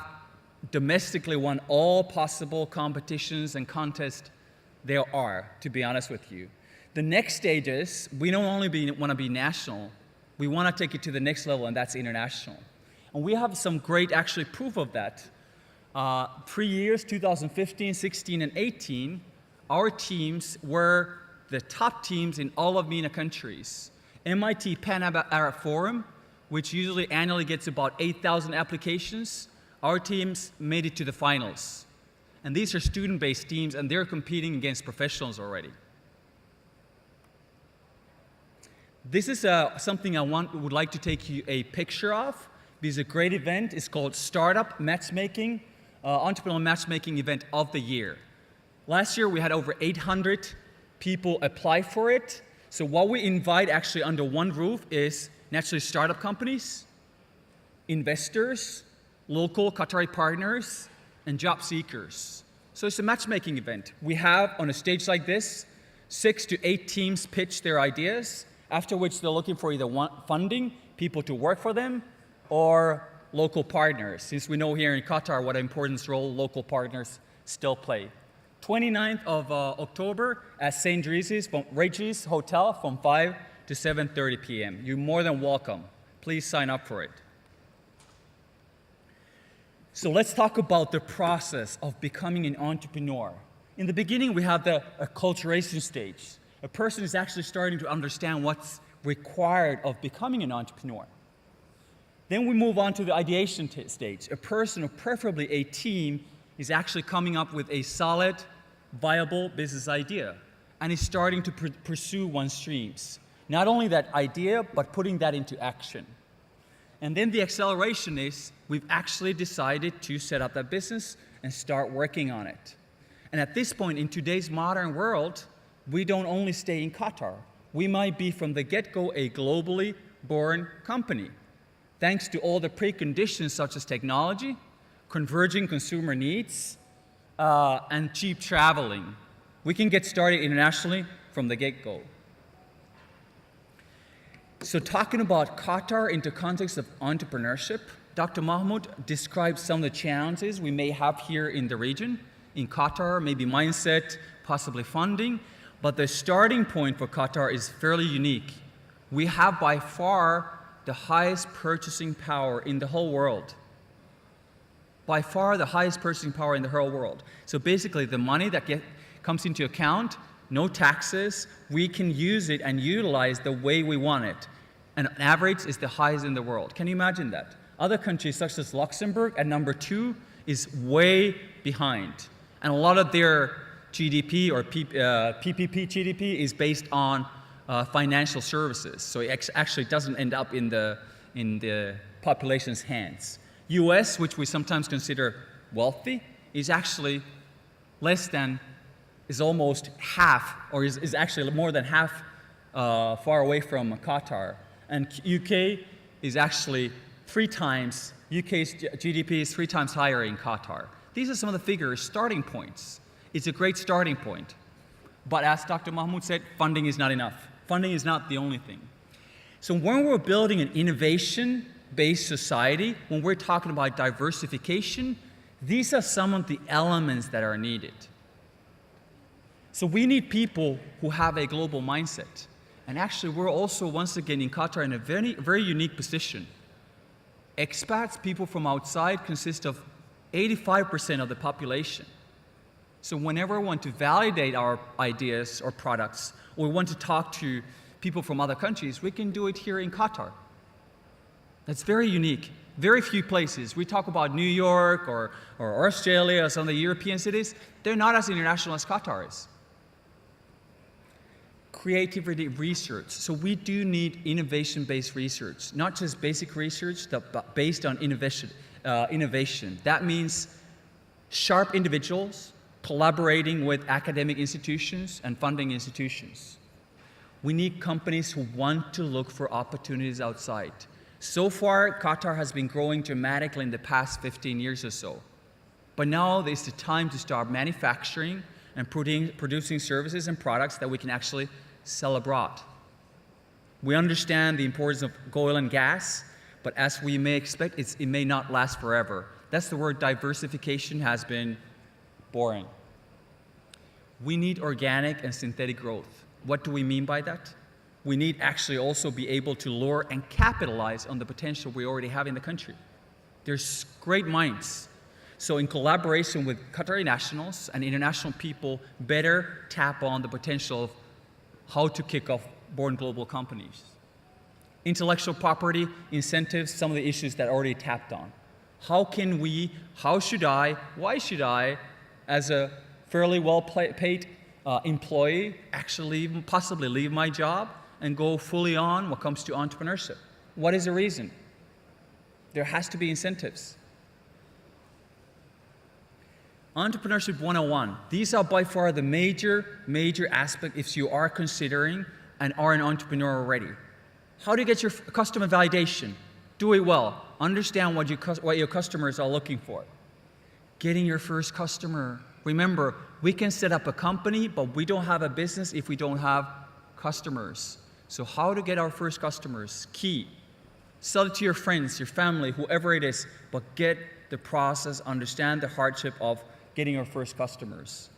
Speaker 5: domestically won all possible competitions and contests there are, to be honest with you. The next stage is, we don't only want to be national, we want to take it to the next level, and that's international. And we have some great actually proof of that. Pre-years 2015, 16, and 18, our teams were the top teams in all of MENA countries. MIT Pan-Arab Forum, which usually annually gets about 8,000 applications, our teams made it to the finals. And these are student-based teams, and they're competing against professionals already. This is something I would like to take you a picture of. This is a great event. It's called Startup Matchmaking, Entrepreneurial Matchmaking Event of the Year. Last year, we had over 800 people apply for it. So what we invite actually under one roof is naturally startup companies, investors, local Qatari partners, and job seekers. So it's a matchmaking event. We have, on a stage like this, 6 to 8 teams pitch their ideas, after which they're looking for either funding, people to work for them, or local partners, since we know here in Qatar what an important role local partners still play. 29th of October at St. Regis Hotel from 5 to 7:30 p.m. You're more than welcome. Please sign up for it. So let's talk about the process of becoming an entrepreneur. In the beginning, we have the acculturation stage. A person is actually starting to understand what's required of becoming an entrepreneur. Then we move on to the ideation stage. A person, or preferably a team, is actually coming up with a solid, viable business idea and is starting to pursue one's streams. Not only that idea, but putting that into action. And then the acceleration is we've actually decided to set up that business and start working on it. And at this point in today's modern world, we don't only stay in Qatar. We might be from the get-go a globally born company, thanks to all the preconditions such as technology, converging consumer needs, and cheap traveling. We can get started internationally from the get-go. So talking about Qatar into context of entrepreneurship, Dr. Mahmoud described some of the challenges we may have here in the region, in Qatar, maybe mindset, possibly funding, but the starting point for Qatar is fairly unique. We have by far the highest purchasing power in the whole world. By far the highest purchasing power in the whole world. So basically the money that comes into account, no taxes, we can use it and utilize the way we want it. And on average is the highest in the world. Can you imagine that? Other countries such as Luxembourg at number 2 is way behind. And a lot of their GDP or PPP GDP is based on financial services. So it actually doesn't end up in the population's hands. US, which we sometimes consider wealthy, is actually is almost half, or is actually more than half far away from Qatar. And UK is actually 3 times, UK's GDP is 3 times higher in Qatar. These are some of the figures, starting points. It's a great starting point. But as Dr. Mahmoud said, funding is not enough. Funding is not the only thing. So when we're building an innovation-based society, when we're talking about diversification, these are some of the elements that are needed. So we need people who have a global mindset. And actually, we're also, once again, in Qatar in a very, very unique position. Expats, people from outside, consist of 85% of the population. So whenever we want to validate our ideas or products, or we want to talk to people from other countries, we can do it here in Qatar. That's very unique. Very few places. We talk about New York or Australia or some of the European cities. They're not as international as Qatar is. Creativity research. So we do need innovation-based research, not just basic research, but based on innovation. That means sharp individuals collaborating with academic institutions and funding institutions. We need companies who want to look for opportunities outside. So far, Qatar has been growing dramatically in the past 15 years or so. But now is the time to start manufacturing and producing services and products that we can actually sell abroad. We understand the importance of oil and gas, but as we may expect, it may not last forever. That's the word diversification has been boring. We need organic and synthetic growth. What do we mean by that? We need actually also be able to lure and capitalize on the potential we already have in the country. There's great minds. So in collaboration with Qatari nationals and international people, better tap on the potential of how to kick off born global companies. Intellectual property, incentives, some of the issues that are already tapped on. How can we, how should I, why should I, as a fairly well-paid employee, actually possibly leave my job and go fully on when it comes to entrepreneurship? What is the reason? There has to be incentives. Entrepreneurship 101. These are by far the major aspect if you are considering and are an entrepreneur already. How do you get your customer validation? Do it well. Understand what your customers are looking for. Getting your first customer. Remember, we can set up a company, but we don't have a business if we don't have customers. So how to get our first customers? Key. Sell it to your friends, your family, whoever it is, but get the process, understand the hardship of getting our first customers.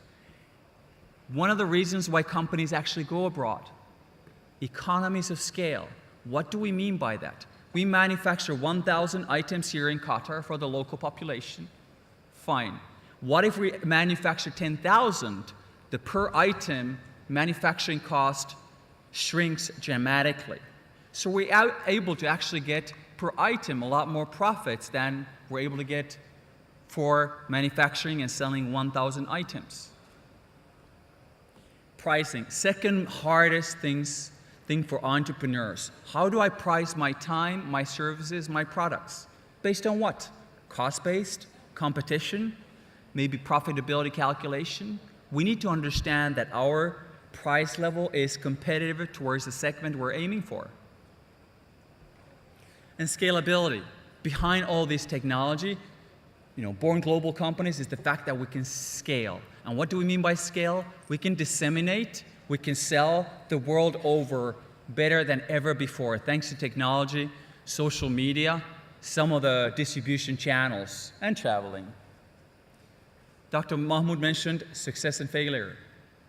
Speaker 5: One of the reasons why companies actually go abroad, economies of scale. What do we mean by that? We manufacture 1,000 items here in Qatar for the local population. Fine. What if we manufacture 10,000? The per item manufacturing cost shrinks dramatically. So we are able to actually get per item a lot more profits than we're able to get for manufacturing and selling 1,000 items. Pricing, second hardest thing for entrepreneurs. How do I price my time, my services, my products? Based on what? Cost-based, competition, maybe profitability calculation. We need to understand that our price level is competitive towards the segment we're aiming for. And scalability. Behind all this technology, born global companies is the fact that we can scale. And what do we mean by scale? We can disseminate, we can sell the world over better than ever before, thanks to technology, social media, some of the distribution channels, and traveling. Dr. Mahmoud mentioned success and failure.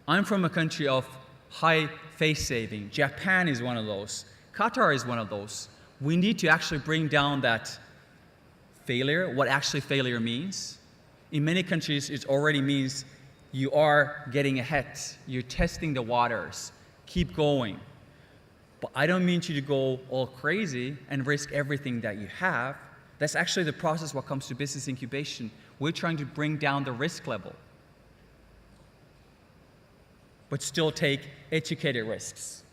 Speaker 5: I'm from a country of high face saving. Japan is one of those. Qatar is one of those. We need to actually bring down that failure, what actually failure means. In many countries, it already means you are getting ahead. You're testing the waters. Keep going. But I don't mean you to go all crazy and risk everything that you have. That's actually the process when it comes to business incubation. We're trying to bring down the risk level, but still take educated risks.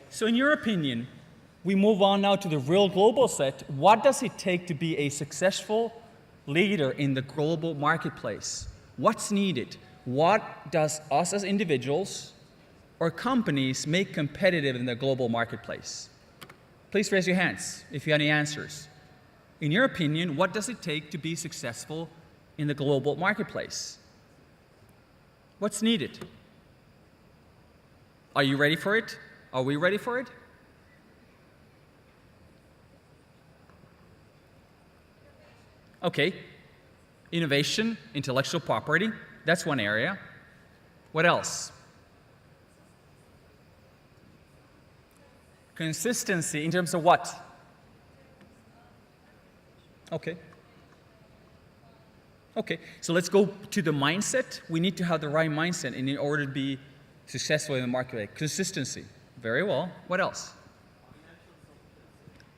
Speaker 5: So in your opinion, we move on now to the real global set. What does it take to be a successful leader in the global marketplace? What's needed? What does us as individuals or companies make competitive in the global marketplace? Please raise your hands if you have any answers. In your opinion, what does it take to be successful in the global marketplace? What's needed? Are you ready for it? Are we ready for it? Okay. Innovation, intellectual property, that's one area. What else? Consistency in terms of what? Okay. Okay, so let's go to the mindset. We need to have the right mindset in order to be successful in the market. Consistency. Very well. What else?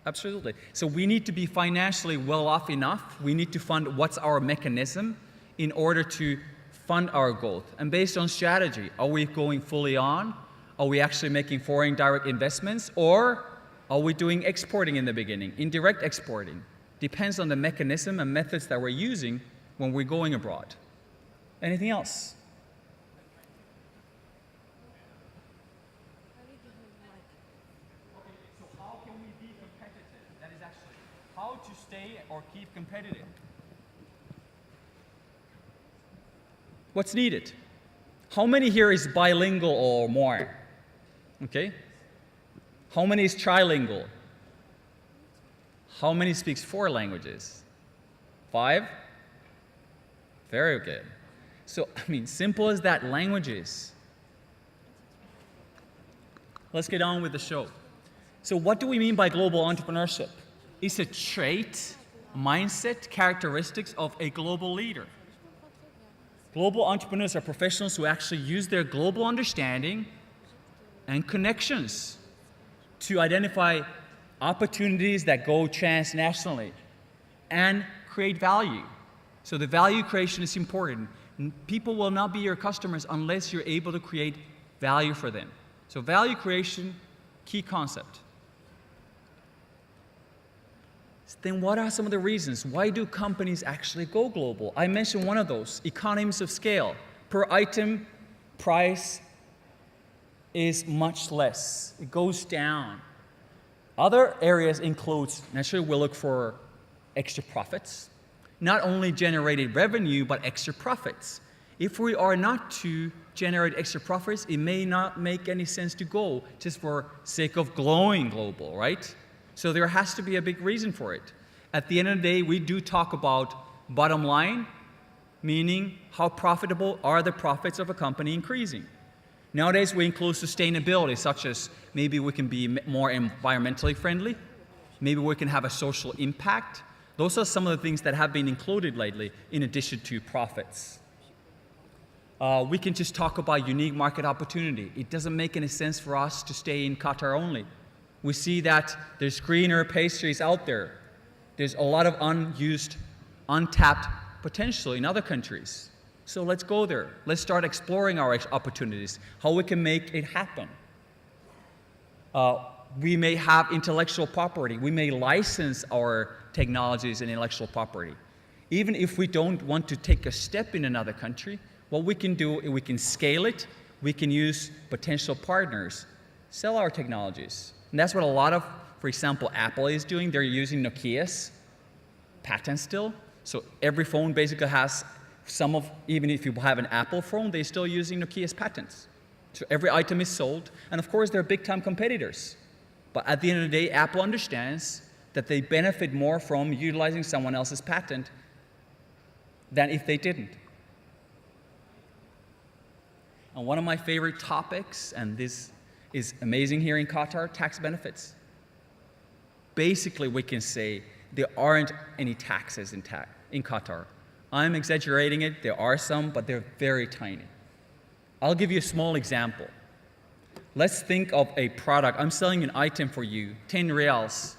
Speaker 5: Absolutely. So we need to be financially well off enough. We need to fund what's our mechanism in order to fund our growth. And based on strategy, are we going fully on? Are we actually making foreign direct investments? Or are we doing exporting in the beginning, indirect exporting? Depends on the mechanism and methods that we're using when we're going abroad. Anything else? Okay, so how can we be competitive? That is actually how to stay or keep competitive. What's needed? How many here is bilingual or more? Okay. How many is trilingual? How many speaks 4 languages? 5? Very good. So, simple as that, languages. Let's get on with the show. So what do we mean by global entrepreneurship? It's a trait, mindset, characteristics of a global leader. Global entrepreneurs are professionals who actually use their global understanding and connections to identify opportunities that go transnationally and create value. So the value creation is important. People will not be your customers unless you're able to create value for them. So value creation, key concept. Then what are some of the reasons? Why do companies actually go global? I mentioned one of those, economies of scale. Per item, price is much less. It goes down. Other areas include, naturally, we'll look for extra profits. Not only generated revenue, but extra profits. If we are not to generate extra profits, it may not make any sense to go just for sake of going global, right? So there has to be a big reason for it. At the end of the day, we do talk about bottom line, meaning how profitable are the profits of a company increasing. Nowadays, we include sustainability, such as maybe we can be more environmentally friendly, maybe we can have a social impact. Those are some of the things that have been included lately in addition to profits. We can just talk about unique market opportunity. It doesn't make any sense for us to stay in Qatar only. We see that there's greener pastries out there. There's a lot of unused, untapped potential in other countries. So let's go there. Let's start exploring our opportunities, how we can make it happen. We may have intellectual property. We may license our technologies and intellectual property. Even if we don't want to take a step in another country, what we can do is we can scale it. We can use potential partners, sell our technologies. And that's what a lot of, for example, Apple is doing. They're using Nokia's patents still. So every phone basically has some of, even if you have an Apple phone, they're still using Nokia's patents. So every item is sold. And of course, they're big-time competitors. But at the end of the day, Apple understands that they benefit more from utilizing someone else's patent than if they didn't. And one of my favorite topics, and this is amazing here in Qatar, tax benefits. Basically, we can say there aren't any taxes in Qatar. I'm exaggerating it, there are some, but they're very tiny. I'll give you a small example. Let's think of a product. I'm selling an item for you, 10 riyals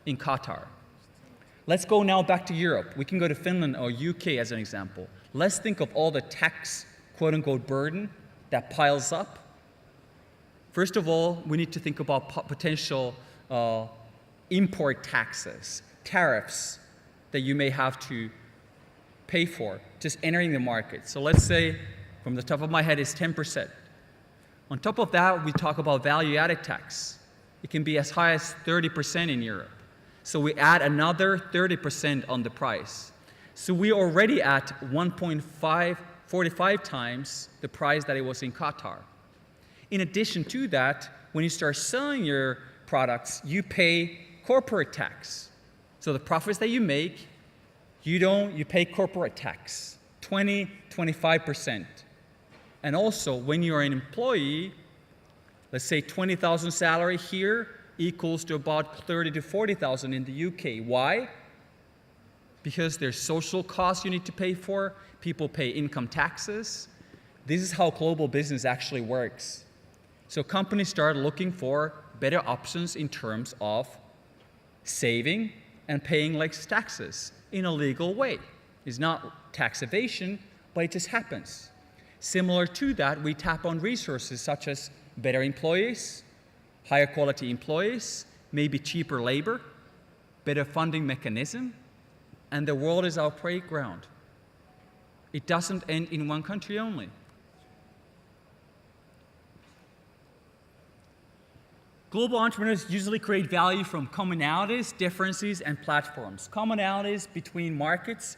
Speaker 5: in Qatar. Let's go now back to Europe. We can go to Finland or UK as an example. Let's think of all the tax, quote-unquote, burden that piles up. First of all, we need to think about potential import taxes, tariffs that you may have to pay for just entering the market. So let's say, from the top of my head, is 10%. On top of that, we talk about value-added tax. It can be as high as 30% in Europe. So we add another 30% on the price. So we're already at 1.45 times the price that it was in Qatar. In addition to that, when you start selling your products, you pay corporate tax. So the profits that you make, you pay corporate tax, 25%. And also, when you're an employee, let's say 20,000 salary here equals to about 30 to 40,000 in the UK. Why? Because there's social costs you need to pay for. People pay income taxes. This is how global business actually works. So companies start looking for better options in terms of saving and paying less taxes in a legal way. It's not tax evasion, but it just happens. Similar to that, we tap on resources such as better employees, higher quality employees, maybe cheaper labor, better funding mechanism, and the world is our playground. It doesn't end in one country only. Global entrepreneurs usually create value from commonalities, differences, and platforms. Commonalities between markets,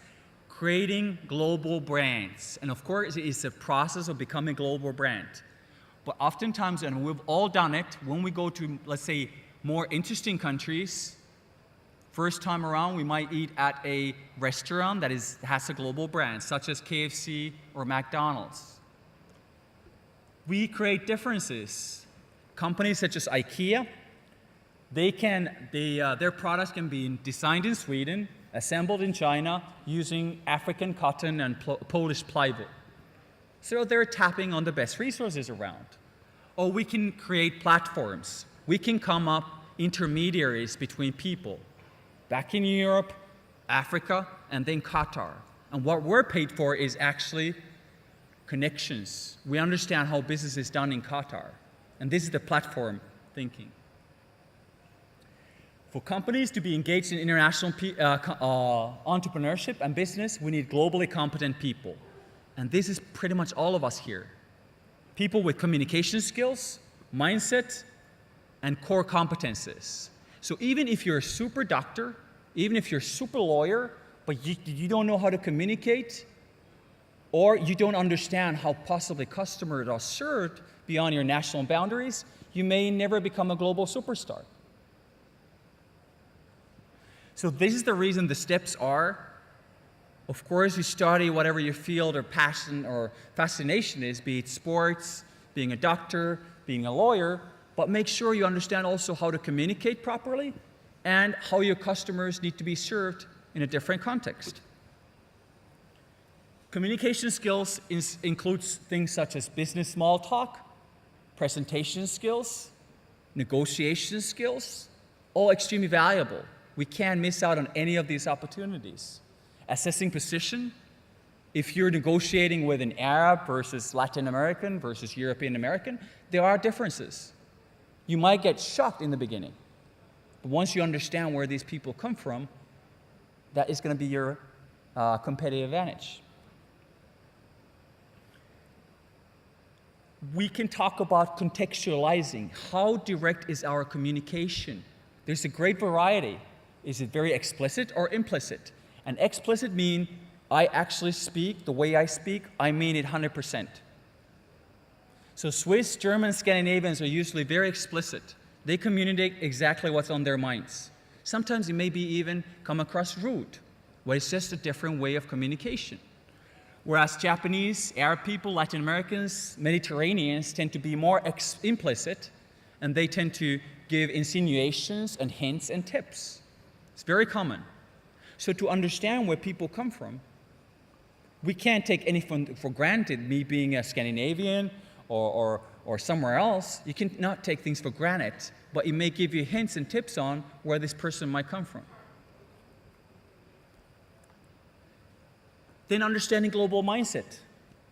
Speaker 5: creating global brands. And of course, it's a process of becoming a global brand. But oftentimes, and we've all done it, when we go to, let's say, more interesting countries, first time around, we might eat at a restaurant that has a global brand, such as KFC or McDonald's. We create differences. Companies such as IKEA, their products can be designed in Sweden, assembled in China, using African cotton and Polish plywood. So they're tapping on the best resources around. Or we can create platforms. We can come up intermediaries between people. Back in Europe, Africa, and then Qatar. And what we're paid for is actually connections. We understand how business is done in Qatar. And this is the platform thinking. For companies to be engaged in international entrepreneurship and business, we need globally competent people. And this is pretty much all of us here. People with communication skills, mindset, and core competences. So even if you're a super doctor, even if you're a super lawyer, but you don't know how to communicate, or you don't understand how possibly customers are served beyond your national boundaries, you may never become a global superstar. So this is the reason the steps are, of course, you study whatever your field or passion or fascination is, be it sports, being a doctor, being a lawyer, but make sure you understand also how to communicate properly and how your customers need to be served in a different context. Communication skills includes things such as business small talk, presentation skills, negotiation skills, all extremely valuable. We can't miss out on any of these opportunities. Assessing position, if you're negotiating with an Arab versus Latin American versus European American, there are differences. You might get shocked in the beginning, but once you understand where these people come from, that is going to be your competitive advantage. We can talk about contextualizing. How direct is our communication? There's a great variety. Is it very explicit or implicit? And explicit means I actually speak the way I speak, I mean it 100%. So Swiss, German, Scandinavians are usually very explicit. They communicate exactly what's on their minds. Sometimes it may be even come across rude, but it's just a different way of communication. Whereas Japanese, Arab people, Latin Americans, Mediterraneans tend to be more implicit, and they tend to give insinuations and hints and tips. It's very common. So to understand where people come from, we can't take anything for granted, me being a Scandinavian or somewhere else. You cannot take things for granted, but it may give you hints and tips on where this person might come from. Then understanding global mindset.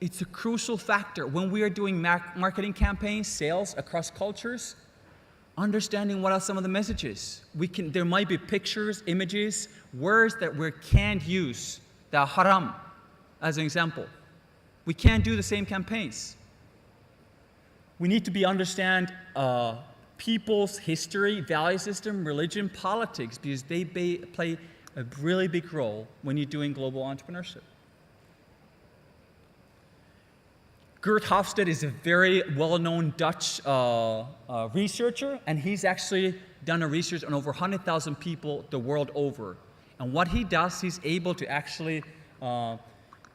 Speaker 5: It's a crucial factor when we are doing marketing campaigns, sales across cultures, understanding what are some of the messages. There might be pictures, images, words that we can't use, that are haram, as an example. We can't do the same campaigns. We need to understand people's history, value system, religion, politics, because they play a really big role when you're doing global entrepreneurship. Gert Hofstede is a very well-known Dutch researcher, and he's actually done a research on over 100,000 people the world over. And what he does, he's able to actually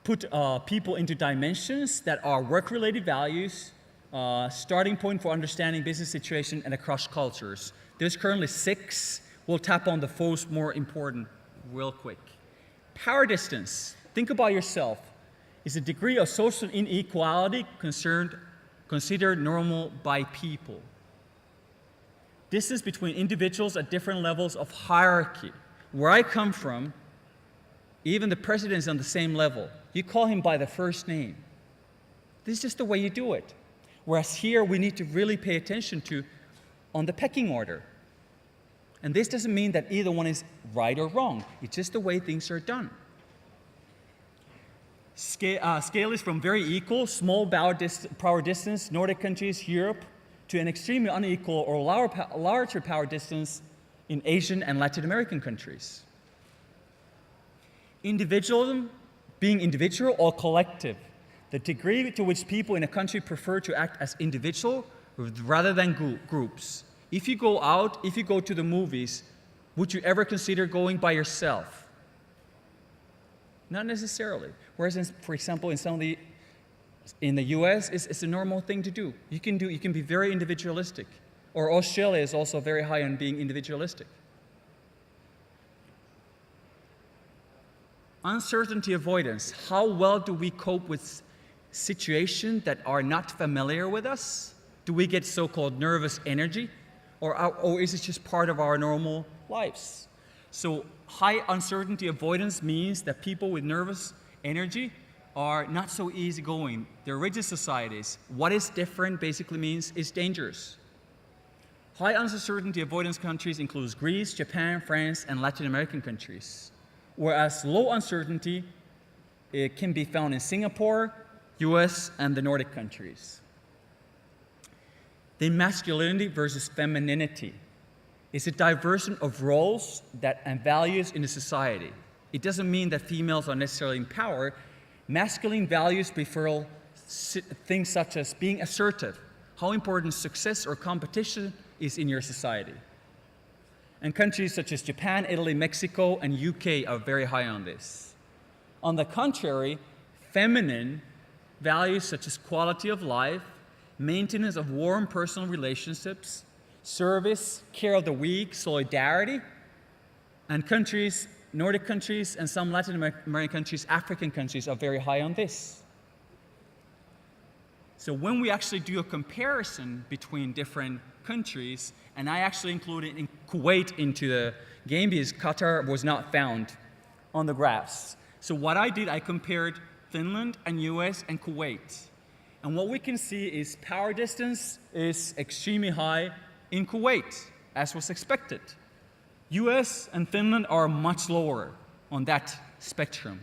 Speaker 5: put people into dimensions that are work-related values, starting point for understanding business situation and across cultures. There's currently 6. We'll tap on the 4 more important real quick. Power distance. Think about yourself. Is a degree of social inequality considered normal by people? Distance between individuals at different levels of hierarchy. Where I come from, even the president is on the same level. You call him by the first name. This is just the way you do it. Whereas here, we need to really pay attention to on the pecking order. And this doesn't mean that either one is right or wrong. It's just the way things are done. Scale is from very equal, small power distance, Nordic countries, Europe, to an extremely unequal or larger power distance in Asian and Latin American countries. Individualism, being individual or collective, the degree to which people in a country prefer to act as individual rather than groups. If you go out, if you go to the movies, would you ever consider going by yourself? Not necessarily. Whereas, for example, in the US, it's a normal thing to do. You can be very individualistic. Or Australia is also very high on being individualistic. Uncertainty avoidance. How well do we cope with situations that are not familiar with us? Do we get so-called nervous energy? Or is it just part of our normal lives? So high uncertainty avoidance means that people with nervous energy are not so easygoing. They're rigid societies. What is different basically means is dangerous. High uncertainty avoidance countries includes Greece, Japan, France, and Latin American countries. Whereas low uncertainty, it can be found in Singapore, US, and the Nordic countries. Then masculinity versus femininity. It's a diversion of roles and values in a society. It doesn't mean that females are necessarily in power. Masculine values prefer things such as being assertive, how important success or competition is in your society. And countries such as Japan, Italy, Mexico, and UK are very high on this. On the contrary, feminine values such as quality of life, maintenance of warm personal relationships, service, care of the weak, solidarity, and countries, Nordic countries, and some Latin American countries, African countries are very high on this. So when we actually do a comparison between different countries, and I actually included in Kuwait into Gambia, Qatar was not found on the graphs. So what I did, I compared Finland and US and Kuwait. And what we can see is power distance is extremely high in Kuwait, as was expected. US and Finland are much lower on that spectrum.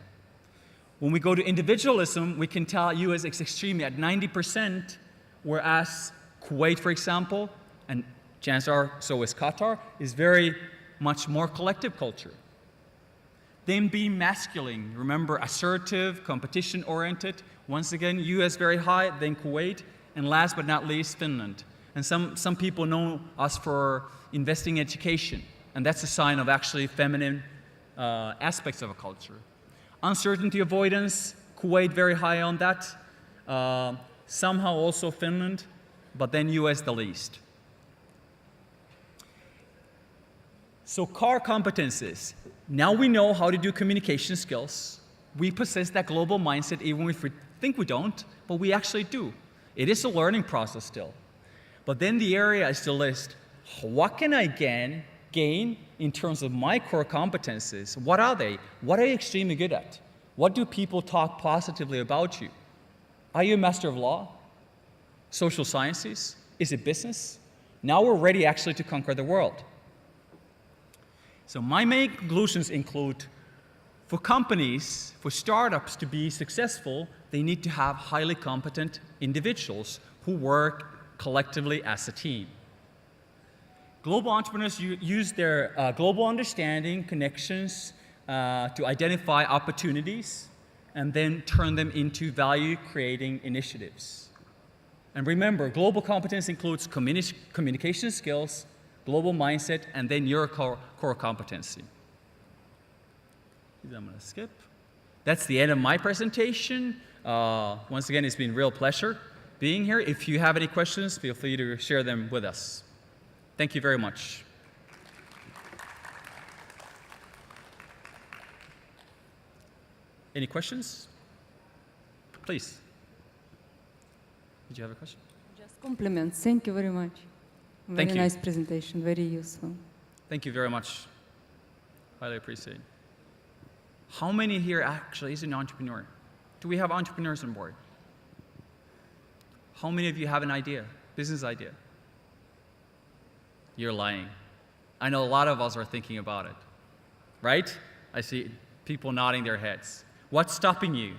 Speaker 5: When we go to individualism, we can tell US is extremely at 90%, whereas Kuwait, for example, and chances are so is Qatar, is very much more collective culture. Then being masculine, remember assertive, competition-oriented. Once again, US very high, then Kuwait, and last but not least, Finland. And some people know us for investing in education, and that's a sign of actually feminine aspects of a culture. Uncertainty avoidance, Kuwait very high on that. Somehow also Finland, but then US the least. So core competences. Now we know how to do communication skills. We possess that global mindset even if we think we don't, but we actually do. It is a learning process still. But then the area is the list. What can I gain in terms of my core competences? What are they? What are you extremely good at? What do people talk positively about you? Are you a master of law? Social sciences? Is it business? Now we're ready actually to conquer the world. So my main conclusions include, for companies, for startups to be successful, they need to have highly competent individuals who work collectively as a team. Global entrepreneurs use their global understanding, connections, to identify opportunities and then turn them into value-creating initiatives. And remember, global competence includes communication skills, global mindset, and then your core competency. I'm going to skip. That's the end of my presentation. Once again, it's been a real pleasure being here. If you have any questions, feel free to share them with us. Thank you very much. Any questions? Please. Did you have a question?
Speaker 6: Just compliments. Thank you very much.
Speaker 5: Thank
Speaker 6: Very
Speaker 5: you.
Speaker 6: nice presentation, very useful.
Speaker 5: Thank you very much. Highly appreciate. How many here actually is an entrepreneur? Do we have entrepreneurs on board? How many of you have an idea, business idea? You're lying. I know a lot of us are thinking about it, right? I see people nodding their heads. What's stopping you?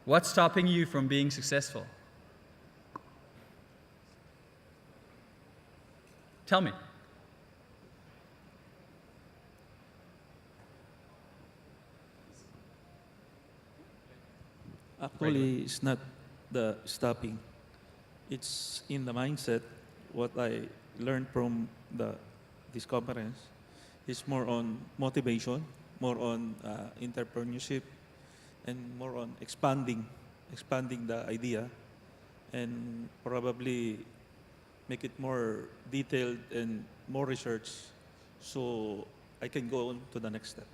Speaker 5: What's stopping you from being successful? Tell me.
Speaker 7: Actually, it's not the stopping. It's in the mindset. What I learned from this conference is more on motivation, more on entrepreneurship, and more on expanding the idea, and probably make it more detailed and more research, so I can go on to the next step.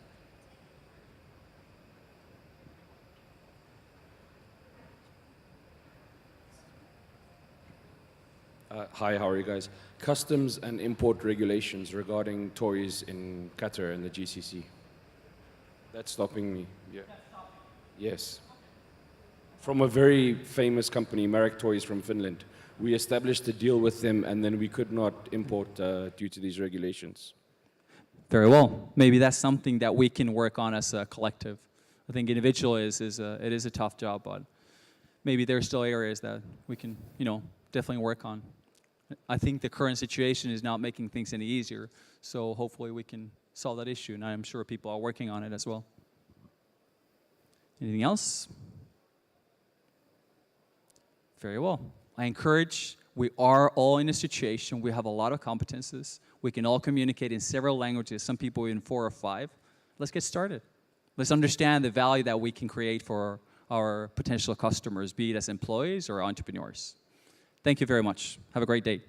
Speaker 8: Hi, how are you guys? Customs and import regulations regarding toys in Qatar and the GCC. That's stopping me. Yeah. Yes. From a very famous company, Marek Toys from Finland. We established a deal with them and then we could not import due to these regulations.
Speaker 5: Very well. Maybe that's something that we can work on as a collective. I think individual it is a tough job, but maybe there are still areas that we can, definitely work on. I think the current situation is not making things any easier, so hopefully we can solve that issue, and I'm sure people are working on it as well. Anything else? Very well. I encourage, we are all in a situation, we have a lot of competences, we can all communicate in several languages, some people in 4 or 5. Let's get started. Let's understand the value that we can create for our potential customers, be it as employees or entrepreneurs. Thank you very much. Have a great day.